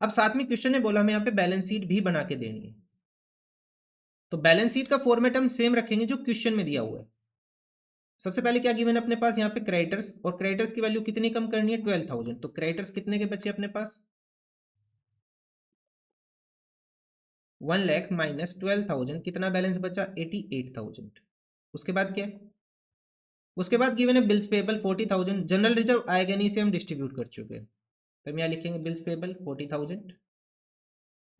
S1: अब साथ में क्वेश्चन ने बोला हमें यहाँ पे बैलेंस शीट भी बना के देनी है, तो बैलेंस शीट का फॉर्मेट हम सेम रखेंगे जो क्वेश्चन में दिया हुआ है। सबसे पहले क्या गिवन है अपने पास यहाँ पे क्रेडिटर्स, और क्रेडिटर्स की वैल्यू कितनी कम करनी है, 12,000, तो क्रेडिटर्स कितने के बचे अपने पास, 1 लाख माइनस 12,000, कितना बैलेंस बचा, 88,000। उसके बाद क्या है, उसके बाद गिवन है बिल्स पेबल 40,000, जनरल रिजर्व आएगा नहीं, इसे हम डिस्ट्रीब्यूट कर चुके हैं, तो हम यहाँ लिखेंगे बिल्स पेबल 40,000।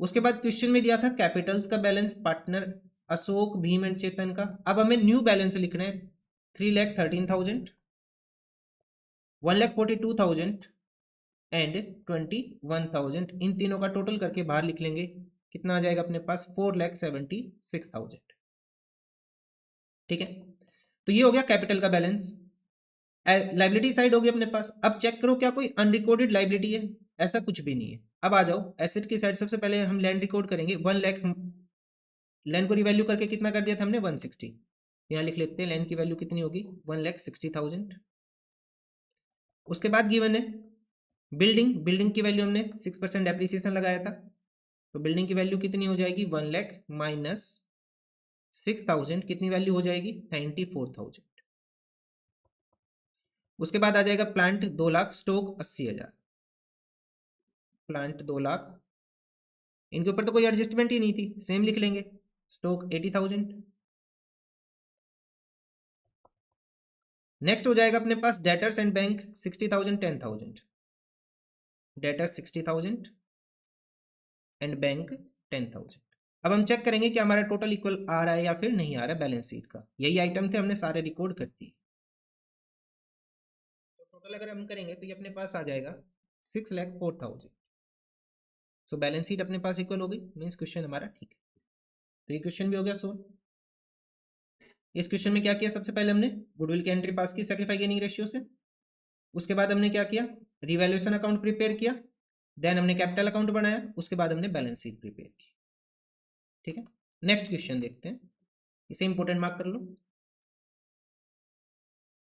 S1: उसके बाद क्वेश्चन में दिया था कैपिटल्स का balance partner Ashok Bhim and Chetan का, अब हमें न्यू बैलेंस लिखना है 3,13,000, 1,42,000 एंड 21,000, इन तीनों का टोटल करके बाहर लिख लेंगे, कितना आ जाएगा अपने पास, 4,76,000, ठीक है। तो ये हो गया कैपिटल का बैलेंस। लाइबिलिटी साइड होगी अपने पास, अब चेक करो क्या कोई अनरिकॉर्डेड लाइबिलिटी है, ऐसा कुछ भी नहीं है। अब आ जाओ एसेट की साइड, सबसे पहले हम लैंड रिकॉर्ड करेंगे, 1 लाख, लैंड को रिवैल्यू करके कितना कर दिया था हमने, 160, यहाँ लिख लेते हैं लैंड की वैल्यू कितनी होगी, 1,60,000। उसके बाद गिवन है बिल्डिंग, बिल्डिंग की वैल्यू हमने 6% डेप्रिसिएशन लगाया था, तो बिल्डिंग की वैल्यू कितनी हो जाएगी, 1 लाख माइनस 6,000, कितनी वैल्यू हो जाएगी, 94,000। उसके बाद आ जाएगा plant 2 lakh, stock 80,000, plant 2 lakh, इनके ऊपर तो कोई एडजस्टमेंट ही नहीं थी, सेम लिख लेंगे, स्टॉक 80,000। नेक्स्ट हो जाएगा अपने पास debtors and bank 60,000 10,000, debtor 60,000 and bank 10,000। अब हम चेक करेंगे कि हमारा टोटल इक्वल आ रहा है या फिर नहीं आ रहा है बैलेंस शीट का। यही आइटम थे, हमने सारे रिकॉर्ड कर दिए। तो टोटल अगर हम करेंगे तो ये अपने पास आ जाएगा 6,04,000। सो बैलेंस शीट अपने पास इक्वल हो गई, मीन्स क्वेश्चन हमारा ठीक है। तो ये क्वेश्चन भी हो गया सोल्व। इस क्वेश्चन में क्या किया, सबसे पहले हमने गुडविल की एंट्री पास की सैक्रिफाई गेनिंग रेशियो से। उसके बाद हमने क्या किया, रिवैल्यूएशन अकाउंट प्रिपेयर किया, देन हमने कैपिटल अकाउंट बनाया, उसके बाद हमने बैलेंस शीट प्रिपेयर की। ठीक है, नेक्स्ट क्वेश्चन देखते हैं, इसे इंपोर्टेंट मार्क कर लो।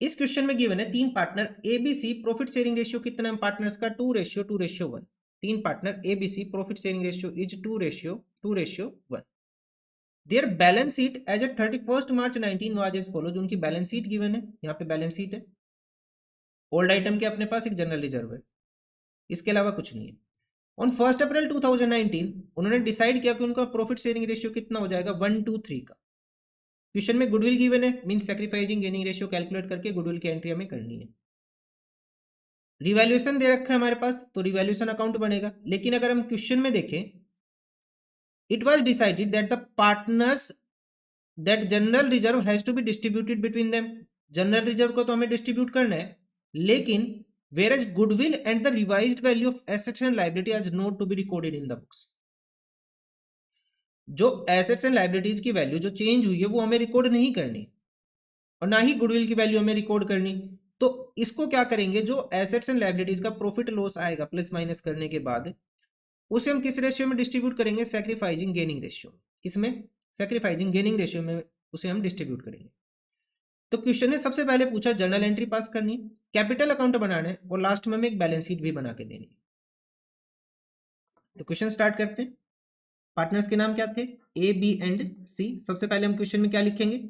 S1: इस क्वेश्चन में गिवन है 3 partner ABC, profit sharing ratio कितना है पार्टनर्स का, 2:2:1। 3 partner ABC, profit sharing ratio is 2:1। There balance sheet as at 31 March 19 was as follows. उनकी बैलेंस शीट गिवन है, यहाँ पे बैलेंस शीट है, ओल्ड आइटम के अपने पास एक जनरल रिजर्व है, इसके अलावा कुछ नहीं है। ऑन 1 अप्रैल 2019 उन्होंने डिसाइड किया कि उनका प्रॉफिट शेयरिंग रेशियो कितना हो जाएगा, 1:3 का। क्वेश्चन में गुडविल गिवन है, mean sacrificing gaining ratio calculate करके गुडविल की एंट्री हमें करनी है। रिवैल्यूएशन दे रखा है हमारे पास, तो रिवैल्यूएशन अकाउंट बनेगा। लेकिन अगर हम क्वेश्चन में देखें, it was decided that the partners that general reserve has to be distributed between them. General reserve को तो हमें डिस्ट्रीब्यूट करना है, लेकिन whereas goodwill and the revised value of assets and liability as not to be recorded in the books। जो assets and liabilities की value जो change हुई है वो हमें रिकॉर्ड नहीं करनी, और ना ही गुडविल की वैल्यू हमें रिकॉर्ड करनी। तो इसको क्या करेंगे, जो एसेट्स एंड लाइबिलिटीज का प्रॉफिट लॉस आएगा प्लस माइनस करने के बाद, उसे हम किस रेशियो में डिस्ट्रीब्यूट करेंगे, सैक्रिफाइसिंग गेनिंग रेशियो। किसमें, सैक्रिफाइसिंग गेनिंग रेशियो में उसे हम डिस्ट्रीब्यूट करेंगे। तो क्वेश्चन ने सबसे पहले पूछा जर्नल एंट्री पास करनी, कैपिटल अकाउंट बनाना है, और लास्ट में हमें एक बैलेंस शीट भी बना के देनी है। तो क्वेश्चन स्टार्ट करते हैं। पार्टनर्स के नाम क्या थे, ए बी एंड सी। सबसे पहले हम क्वेश्चन में क्या लिखेंगे,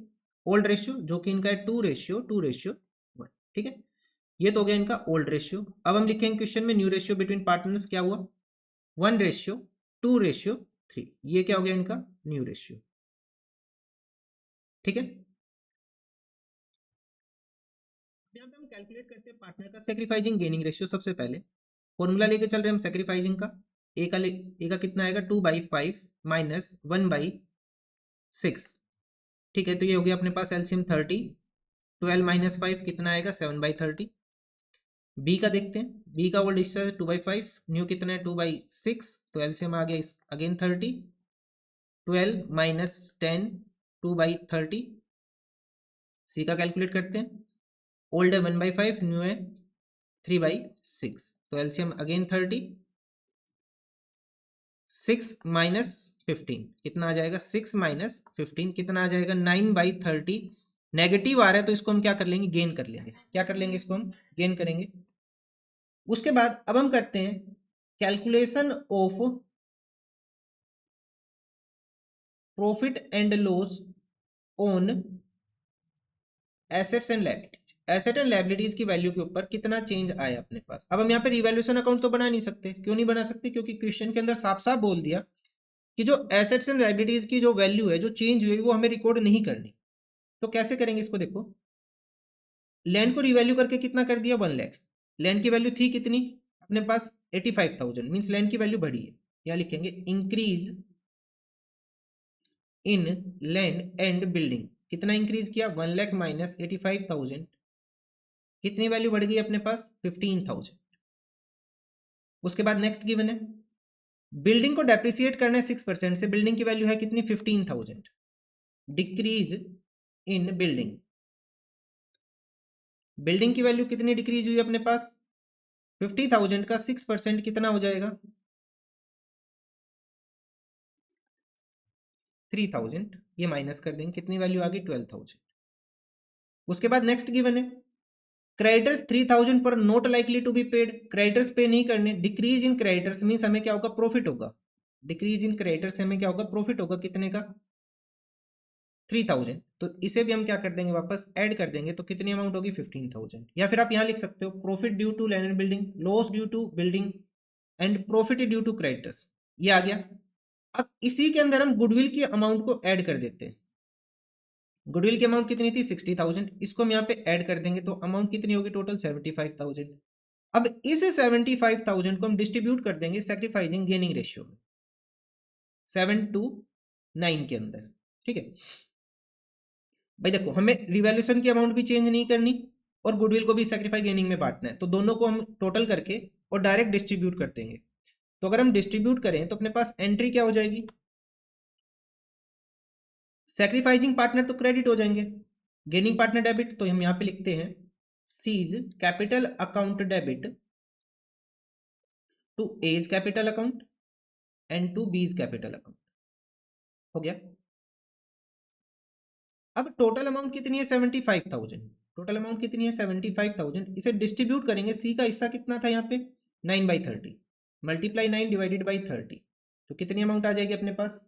S1: ओल्ड रेशियो, जो कि इनका है 2:1। ठीक है, ये तो हो गया इनका ओल्ड रेशियो। अब हम लिखेंगे क्वेश्चन में न्यू रेशियो बिटवीन पार्टनर्स क्या हुआ, 1:2:3। ये क्या हो गया इनका न्यू रेशियो। ठीक है, यहाँ पे हम कैलकुलेट करते हैं पार्टनर का सैक्रिफाइसिंग गेनिंग रेशियो। सबसे पहले फॉर्मूला लेके चल रहे हैं हम सैक्रिफाइसिंग का। ए का कितना आएगा, 2/5 माइनस 1/6। ठीक है, तो ये हो गया अपने पास एलसीएम 30, 12 माइनस 5 कितना आएगा, 7/30। बी का देखते हैं, बी का ओल्ड हिस्सा है 2/5, न्यू कितना है 2/6, तो एलसीएम आ गया अगेन 30, 12 माइनस 10 2/30। सी का कैलकुलेट करते हैं, ओल्ड है 1/5, न्यू है 3/6, तो एलसीएम अगेन 30, 6 माइनस 15 कितना आ जाएगा, 6 माइनस 15 कितना आ जाएगा, 9/30। नेगेटिव आ रहा है तो इसको हम क्या कर लेंगे, गेन कर लेंगे। क्या कर लेंगे, इसको हम गेन करेंगे। उसके बाद अब हम करते हैं calculation of profit and loss on assets and liabilities. Asset and liabilities की वैल्यू के ऊपर कितना चेंज आया अपने पास। अब हम यहाँ पे रिवैल्यूएशन अकाउंट तो बना नहीं सकते। क्यों नहीं बना सकते, क्योंकि क्वेश्चन के अंदर साफ साफ बोल दिया कि जो एसेट्स एंड लायबिलिटीज की जो वैल्यू है जो चेंज हुई वो हमें रिकॉर्ड नहीं करनी। तो कैसे करेंगे इसको, देखो लैंड को रिवैल्यू करके कितना कर दिया, 1 लाख। लैंड की वैल्यू थी कितनी अपने पास, 85,000, मीन्स लैंड की वैल्यू बढ़ी है। यहाँ लिखेंगे increase in land and building. कितना इंक्रीज किया, 1 लाख माइनस 85,000, कितनी वैल्यू बढ़ गई अपने पास, 15,000। उसके बाद नेक्स्ट गिवन है बिल्डिंग को डेप्रिसिएट करना है 6% से, बिल्डिंग की वैल्यू है कितनी, 15,000। डिक्रीज इन बिल्डिंग, बिल्डिंग की वैल्यू कितनी डिक्रीज हुई अपने पास, 50,000 का 6% कितना हो जाएगा, 3,000। ये माइनस कर देंगे, कितनी वैल्यू आ गई, 12,000। उसके बाद नेक्स्ट गिवन है creditors 3,000 for not likely to be paid. Creditors pay नहीं करने, डिक्रीज इन क्रेडिटर्स मींस हमें क्या होगा, प्रॉफिट होगा। डिक्रीज इन क्रेडिटर्स हमें क्या होगा, प्रॉफिट होगा, कितने का, 3000, तो इसे भी हम क्या कर देंगे, वापस ऐड कर देंगे, तो कितनी अमाउंट होगी 15,000। या फिर आप यहाँ लिख सकते हो profit due to land and building, loss due to building and profit due to creditors, ये आ गया। अब इसी के अंदर हम गुडविल की अमाउंट को ऐड कर देते हैं। गुडविल की अमाउंट कितनी थी 60,000, इसको हम यहाँ पे ऐड कर देंगे तो अमाउंट कितनी होगी टोटल 75,000। अब इस 75,000 को हम डिस्ट्रीब्यूट कर देंगे सैक्रिफाइसिंग गेनिंग रेशियो में 7:9 के अंदर। ठीक है भाई, देखो हमें रिवैल्यूएशन की अमाउंट भी चेंज नहीं करनी और गुडविल को भी सैक्रिफाई गेनिंग में बांटना है, तो दोनों को हम टोटल करके और डायरेक्ट डिस्ट्रीब्यूट कर देंगे। तो अगर हम डिस्ट्रीब्यूट करें तो अपने पास एंट्री क्या हो जाएगी, सैक्रिफाइसिंग पार्टनर तो क्रेडिट हो जाएंगे, गेनिंग पार्टनर डेबिट, तो हम यहां पे लिखते हैं C's capital account debit to A's capital account and to B's capital account, हो गया। अब टोटल अमाउंट कितनी है 75,000, टोटल अमाउंट कितनी है 75,000, इसे डिस्ट्रीब्यूट करेंगे, सी का हिस्सा कितना था यहाँ पे 9/30, मल्टीप्लाई 9 डिवाइडेड बाई 30, तो कितनी अमाउंट आ जाएगी अपने पास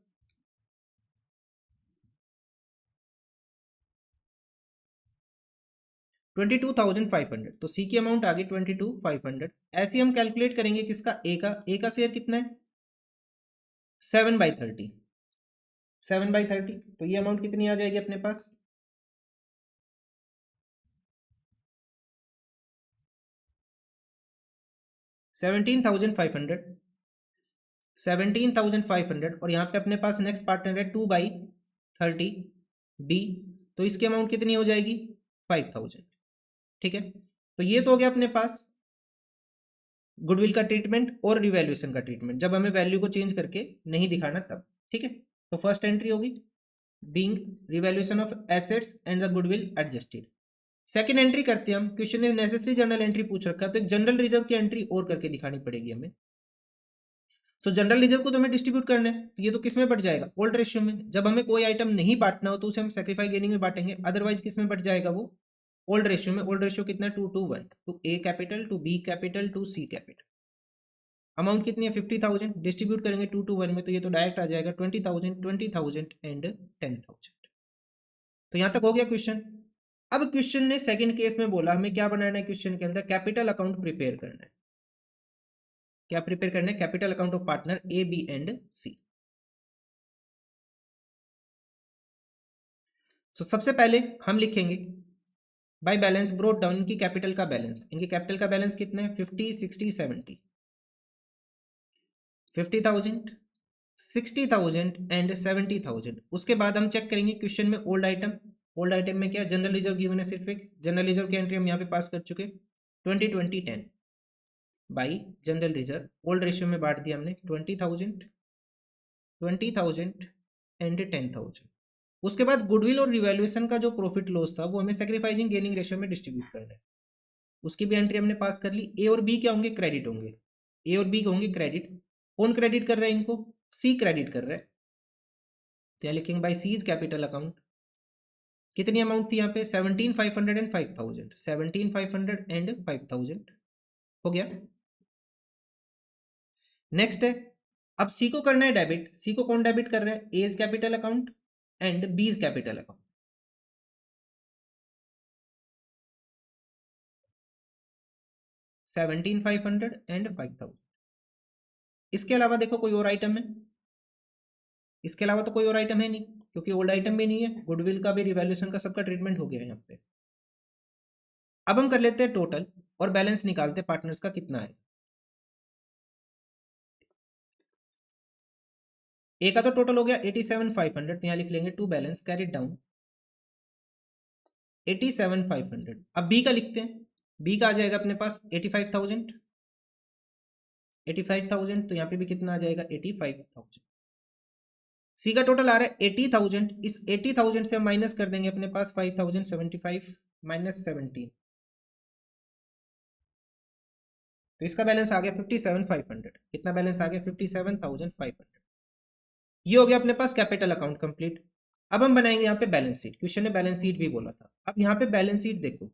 S1: 22,500, तो सी की अमाउंट आ गई 22,500। ऐसे हम कैलकुलेट करेंगे किसका, ए का शेयर कितना है 7/30, 7/30, तो ये अमाउंट कितनी आ जाएगी अपने पास 17,500, 17,500, और यहाँ पे अपने पास नेक्स्ट पार्टनर है 2/30 बी, तो इसकी अमाउंट कितनी हो जाएगी 5,000। ठीक है, तो ये तो हो गया अपने पास गुडविल का ट्रीटमेंट और रिवैल्यूएशन का ट्रीटमेंट, जब हमें वैल्यू को चेंज करके नहीं दिखाना तब। ठीक है, तो फर्स्ट एंट्री होगी being revaluation of assets and the goodwill adjusted. Second entry करते हैं हम, क्वेश्चन ने नेसेसरी जर्नल एंट्री पूछ रखा है, तो एक जनरल रिजर्व की एंट्री और करके दिखानी पड़ेगी हमें। सो जनरल रिजर्व को तो हमें डिस्ट्रीब्यूट करना है, तो ये तो किस में बढ़ जाएगा ओल्ड रेशियो में, जब हमें कोई आइटम नहीं बांटना हो तो उसे हम सेक्रीफाई गेनिंग में बांटेंगे, अदरवाइज किस में बढ़ जाएगा वो ओल्ड रेशियो में। ओल्ड रेशियो कितना है 2:1, to A capital to B capital to C capital. Amount कितनी है 50,000, डिस्ट्रीब्यूट करेंगे 2:1 में, तो ये तो डायरेक्ट आ जाएगा 20,000, 20,000 एंड 10,000। तो यहां तक हो गया क्वेश्चन। अब क्वेश्चन ने सेकंड केस में बोला हमें क्या बनाना है, क्वेश्चन के अंदर कैपिटल अकाउंट प्रिपेयर करना है। क्या प्रिपेयर करना है, capital account of partner A B and C. So सबसे पहले हम लिखेंगे बाय बैलेंस ब्रोट डाउन इनकी कैपिटल का बैलेंस, इनकी कैपिटल का बैलेंस कितना है 50, 60, 70, 50,000, 60,000 एंड 70,000। उसके बाद हम चेक करेंगे क्वेश्चन में ओल्ड आइटम, ओल्ड आइटम में क्या जनरल रिजर्व गिवन है, सिर्फ एक जनरल रिजर्व की एंट्री हम यहाँ पे पास कर चुके 20, 20, 10 by general reserve old ratio में बांट दिया हमने 20,000, 20,000 एंड 10,000। उसके बाद गुडविल और रिवैल्यूएशन का जो प्रॉफिट लॉस था वो हमें सैक्रिफाइसिंग गेनिंग रेशियो में डिस्ट्रीब्यूट करना है, उसकी भी एंट्री हमने पास कर ली। ए और बी क्या होंगे क्रेडिट होंगे, ए और बी होंगे क्रेडिट, कौन क्रेडिट कर रहा है इनको सी क्रेडिट कर रहा है, तो यहाँ लिखेंगे बाई सीज कैपिटल अकाउंट। कितनी अमाउंट थी यहाँ पे 17,500 एंड 5,000, 17,500 एंड 5,000 हो गया। नेक्स्ट है अब सी को करना है डेबिट, सी को कौन डेबिट कर रहा है A's capital account and B's capital account. 17,500 and 5,000। इसके अलावा देखो कोई और आइटम है, इसके अलावा तो कोई और आइटम है नहीं, क्योंकि ओल्ड आइटम भी नहीं है, गुडविल का भी रिवैल्यूएशन का सबका ट्रीटमेंट हो गया यहाँ पे। अब हम कर लेते हैं टोटल और बैलेंस निकालते हैं पार्टनर्स का कितना है। ए का तो टोटल हो गया 87,500, तो यहाँ लिख लेंगे टू बैलेंस कैरिड डाउन 87,500। अब बी का लिखते हैं, बी का आ जाएगा अपने पास 85,000, 85,000, तो यहाँ पे भी कितना आ जाएगा 85,000। सी का टोटल आ रहा है 80,000, इस 80,000 से हम माइनस कर देंगे अपने पास 5,000, 75 माइनस 17, तो इसका बैलेंस आ गया 57,500। कितना बैलेंस आ गया 57,500। ये हो गया अपने पास कैपिटल अकाउंट कंप्लीट। अब हम बनाएंगे यहाँ पे बैलेंस शीट, क्वेश्चन ने बैलेंस शीट भी बोला था। अब यहाँ पे बैलेंस शीट देखो,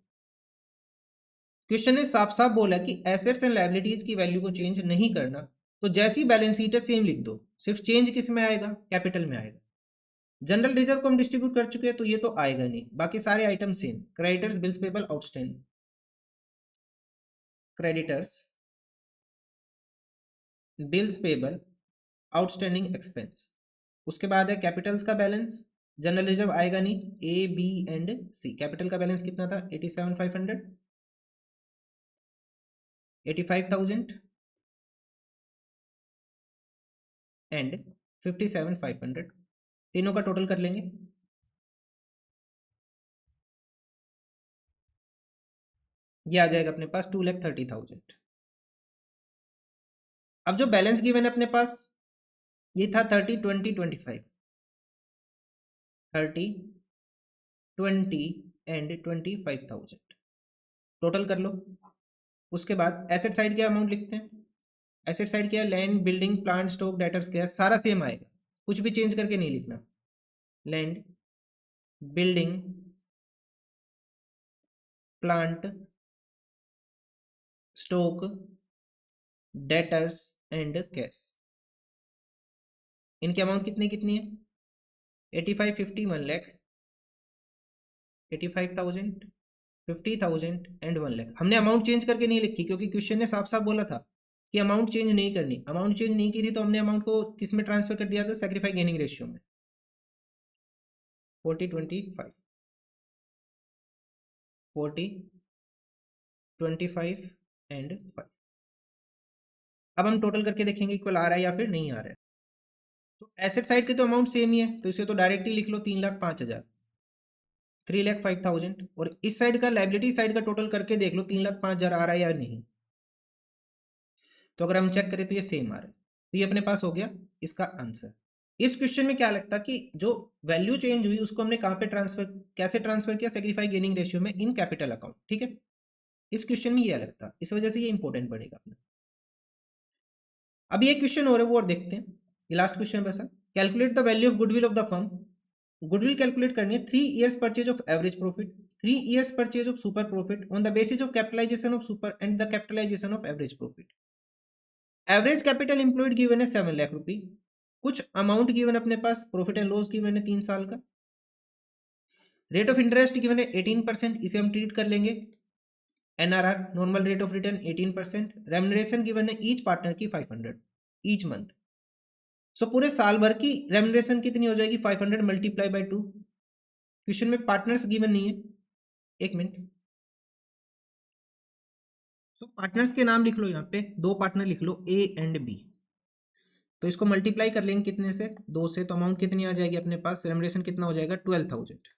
S1: क्वेश्चन ने साफ साफ बोला कि एसेट्स एंड लायबिलिटीज की वैल्यू को चेंज नहीं करना, तो जैसी बैलेंस शीट है सेम लिख दो, सिर्फ चेंज किस में आएगा कैपिटल में आएगा। जनरल रिजर्व को हम डिस्ट्रीब्यूट कर चुके हैं तो ये तो आएगा नहीं, बाकी सारे item same. Creditors bills payable outstanding, creditors bills payable outstanding expense. उसके बाद है कैपिटल्स का बैलेंस, जनरल रिजर्व आएगा नहीं, A B and C. Capital का बैलेंस कितना था, 87,500, 85,000 एंड 57,500, तीनों का टोटल कर लेंगे। ये आ जाएगा अपने पास 2,30,000। अब जो बैलेंस गिवन है अपने पास ये था 30, 20, 25, 30, 20 एंड 25,000, टोटल कर लो। उसके बाद एसेट साइड क्या अमाउंट लिखते हैं, एसेट साइड क्या है, land, building, plant, stock, debtors, क्या है, सारा सेम आएगा, कुछ भी चेंज करके नहीं लिखना। Land, building, plant, stock, debtors and cash. इनकी अमाउंट कितनी कितनी है, 85, 50, 1 लाख, 85,000, 50,000 एंड 1 लाख। हमने अमाउंट चेंज करके नहीं लिखी क्योंकि क्वेश्चन ने साफ साफ बोला था कि अमाउंट चेंज नहीं करनी। अमाउंट चेंज नहीं की थी तो हमने अमाउंट को किस में ट्रांसफर कर दिया था, सैक्रिफाई गेनिंग रेशियो में, 40, 25, 40, 25 एंड 5। अब हम टोटल करके देखेंगे इक्वल आ रहा है या फिर नहीं आ रहा है। तो एसेट साइड के तो अमाउंट सेम ही है तो इसे तो डायरेक्टली लिख लो, 3,05,000, 3,05,000। और इस साइड का लाइबिलिटी साइड का टोटल करके देख लो 3,05,000 आ रहा है या नहीं। तो अगर हम चेक करें तो ये सेम आ रहा है, तो ये अपने पास हो गया इसका आंसर। इस क्वेश्चन में क्या लगता है कि जो वैल्यू चेंज हुई उसको हमने कहाँ पे ट्रांसफर, कैसे ट्रांसफर किया, सेग्रीफाई गेनिंग रेशियो में इन कैपिटल अकाउंट। ठीक है, इस क्वेश्चन में ये लगता है, इस वजह से ये इंपॉर्टेंट पड़ेगा अपना। अब ये क्वेश्चन हो रहा है वो और देखते हैं, ये लास्ट क्वेश्चन बस है। Calculate the value of goodwill of the firm. Goodwill calculate करनी है, 3 years purchase of average profit, 3 years purchase of super profit on the basis of capitalisation of super and the capitalisation of average profit. Average capital employed given है 7 लाख rupee, कुछ amount given अपने पास, profit and loss given है 3 साल का, rate of interest given है 18%, इसे हम ट्रीट कर लेंगे NRR, normal rate of return 18%, remuneration given है ईच पार्टनर की 500 ईच मंथ। सो पूरे साल भर की रेम्युनरेशन कितनी हो जाएगी, 500 मल्टीप्लाई बाय 2। क्वेश्चन में पार्टनर्स गिवन नहीं है, एक मिनट। सो पार्टनर्स के नाम लिख लो, यहाँ पे 2 पार्टनर लिख लो, ए एंड बी। तो इसको मल्टीप्लाई कर लेंगे कितने से, 2 से, तो अमाउंट कितनी आ जाएगी अपने पास, रेम्युनरेशन कितना हो जाएगा, 12,000।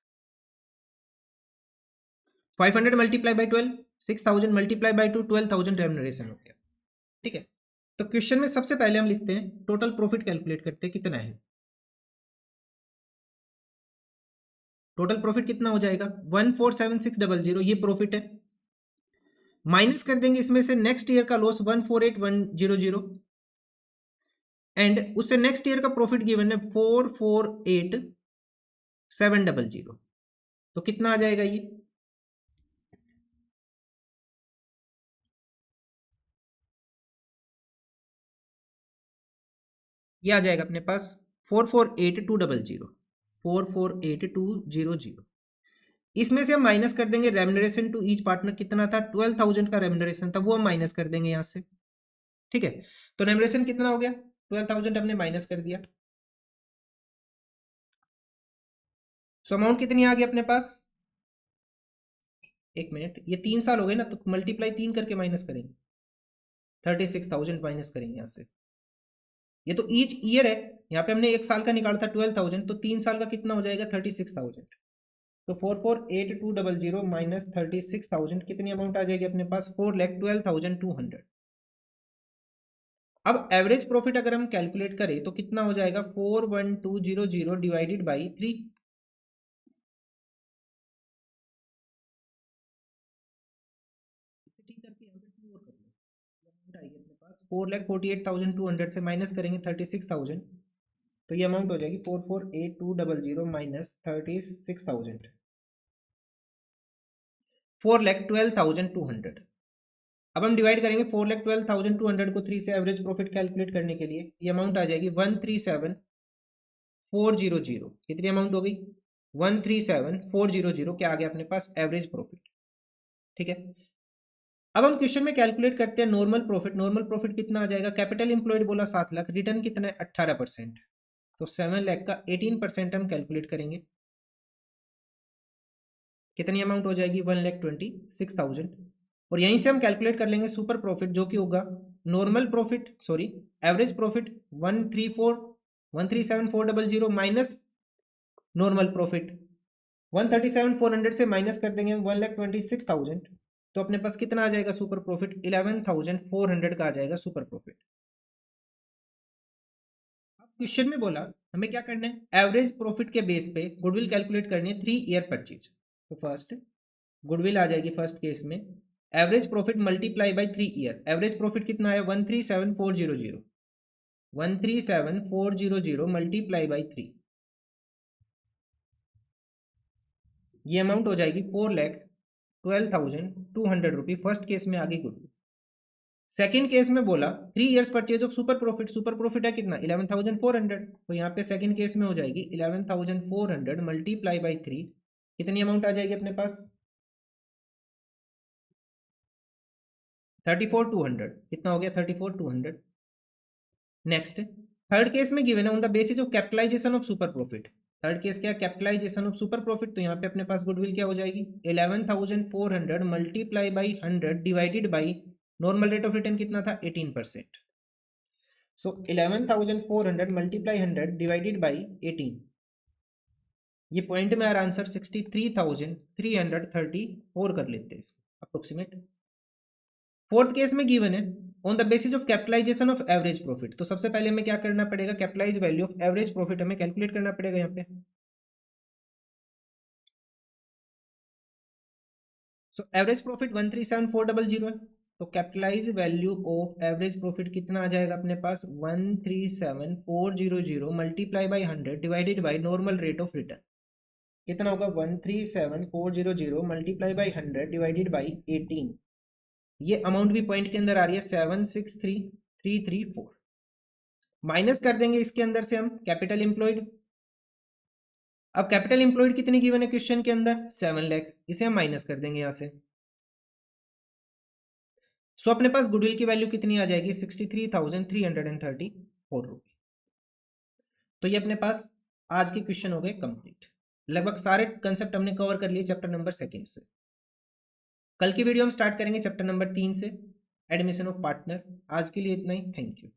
S1: 500 multiply by 12, 6,000 multiply by 2, 12,000 remuneration हो गया। ठीक है, तो क्वेश्चन में सबसे पहले हम लिखते हैं टोटल प्रॉफिट, कैलकुलेट करते हैं कितना है। टोटल प्रॉफिट कितना हो जाएगा, 147600, ये प्रॉफिट है। माइनस कर देंगे इसमें से नेक्स्ट ईयर का लॉस 148100, एंड उससे नेक्स्ट ईयर का प्रॉफिट गिवन है 448700। तो कितना आ जाएगा ये आ जाएगा अपने पास 448200, 448200। इसमें से हम माइनस कर देंगे रेम्युनरेशन टू ईच पार्टनर, कितना था, 12,000 का रेम्युनरेशन था, वो हम माइनस कर देंगे यहाँ से। ठीक है, तो रेम्युनरेशन कितना हो गया, 12,000 हमने माइनस कर दिया। सो अमाउंट कितनी आ गई अपने पास, एक मिनट, ये 3 साल हो गए ना, तो मल्टीप्लाई 3 करके माइनस करेंगे, 36,000 माइनस करेंगे यहाँ से। ये तो ईच ईयर है, यहाँ पे हमने एक साल का निकाला था 12,000, तो 3 साल का कितना हो जाएगा, 36,000। तो 448200 माइनस 36,000, कितनी अमाउंट आ जाएगी अपने पास, 4,12,200। अब एवरेज प्रॉफिट अगर हम कैलकुलेट करें तो कितना हो जाएगा, 41200 डिवाइडेड बाई 3। ठीक करके यहाँ पे 2 और कर लो, अमाउंट आएगी अपने पास 4,48,200 से माइनस करेंगे 36,000, तो ये अमाउंट हो जाएगी 448200 माइनस 36,000, 4,12,200। अब हम डिवाइड करेंगे 4,12,200 को 3 से एवरेज प्रॉफिट कैलकुलेट करने के लिए, ये अमाउंट आ जाएगी 400, कितनी अमाउंट हो गई 137,400, क्या आ गया अपने पास एवरेज प्रॉफिट। ठीक है, अब हम क्वेश्चन में कैलकुलेट करते हैं नॉर्मल प्रॉफिट। नॉर्मल प्रॉफिट कितना आ जाएगा, कैपिटल एम्प्लॉयड बोला 7 लाख, रिटर्न कितना है 18%, तो 7 लाख का 18% हम कैलकुलेट करेंगे, कितनी अमाउंट हो जाएगी 1,26,000। और यहीं से हम कैलकुलेट कर लेंगे सुपर प्रॉफिट, जो कि होगा normal profit, sorry average profit 137,400 minus normal profit 137,400 से माइनस कर देंगे 1,26,000, तो अपने पास कितना आ जाएगा सुपर प्रॉफिट 11,400 का आ जाएगा सुपर प्रॉफिट। अब क्वेश्चन में बोला हमें क्या करना है, एवरेज प्रॉफिट के बेस पे गुडविल कैलकुलेट करनी है 3 ईयर परचेज। तो फर्स्ट गुडविल आ जाएगी फर्स्ट केस में, average profit multiply by 3 year. Average profit कितना है 137,400, 137,400 मल्टीप्लाई बाय 3, ये अमाउंट हो जाएगी 4,12,200 रुपये। फर्स्ट केस में आ गई गुडविल। सेकंड केस में बोला 3 years purchase of super profit. Super profit है कितना 11,400, तो यहाँ पे सेकंड केस में हो जाएगी 11,400 मल्टीप्लाई बाई 3, कितनी अमाउंट आ जाएगी अपने पास 34,200, कितना हो गया 34,200। नेक्स्ट थर्ड केस में गिवन है on the basis of capitalisation of super profit. Third case क्या, कैपिटलाइजेशन ऑफ सुपर प्रॉफिट, तो यहाँ पे अपने पास गुडविल क्या हो जाएगी 11,400 multiply by 100 divided by normal rate of return कितना था 18%। सो 11,400 मल्टीप्लाई 100 डिवाइडेड बाई 18, ये पॉइंट में आ रहा आंसर 63,334 कर लेते हैं इसको अप्रोक्सीमेट। फोर्थ केस में गिवन है on the basis of capitalisation of average profit, तो सबसे पहले हमें क्या करना पड़ेगा, capitalise value of average profit हमें कैलकुलेट करना पड़ेगा यहाँ पे। सो एवरेज प्रॉफिट 137,400 है, तो capitalise value of average profit कितना आ जाएगा अपने पास 137,400 multiply by 100 divided by normal rate of return, कितना होगा 137,400 मल्टीप्लाई बाई 100 डिवाइडेड बाई 18, ये अमाउंट भी पॉइंट के अंदर आ रही है 763,334। माइनस कर देंगे इसके अंदर से हम कैपिटल एम्प्लॉयड। अब कैपिटल एम्प्लॉयड कितनी गिवन है क्वेश्चन के अंदर 7 लाख, इसे हम माइनस कर देंगे यहां से। सो अपने पास गुडविल की वैल्यू कितनी आ जाएगी 63,334 रुपये। तो ये अपने पास आज के क्वेश्चन हो गए कंप्लीट। लगभग सारे कंसेप्ट हमने कवर कर लिए चैप्टर नंबर 2 से। कल की वीडियो हम स्टार्ट करेंगे चैप्टर नंबर 3 से, एडमिशन ऑफ पार्टनर। आज के लिए इतना ही, थैंक यू।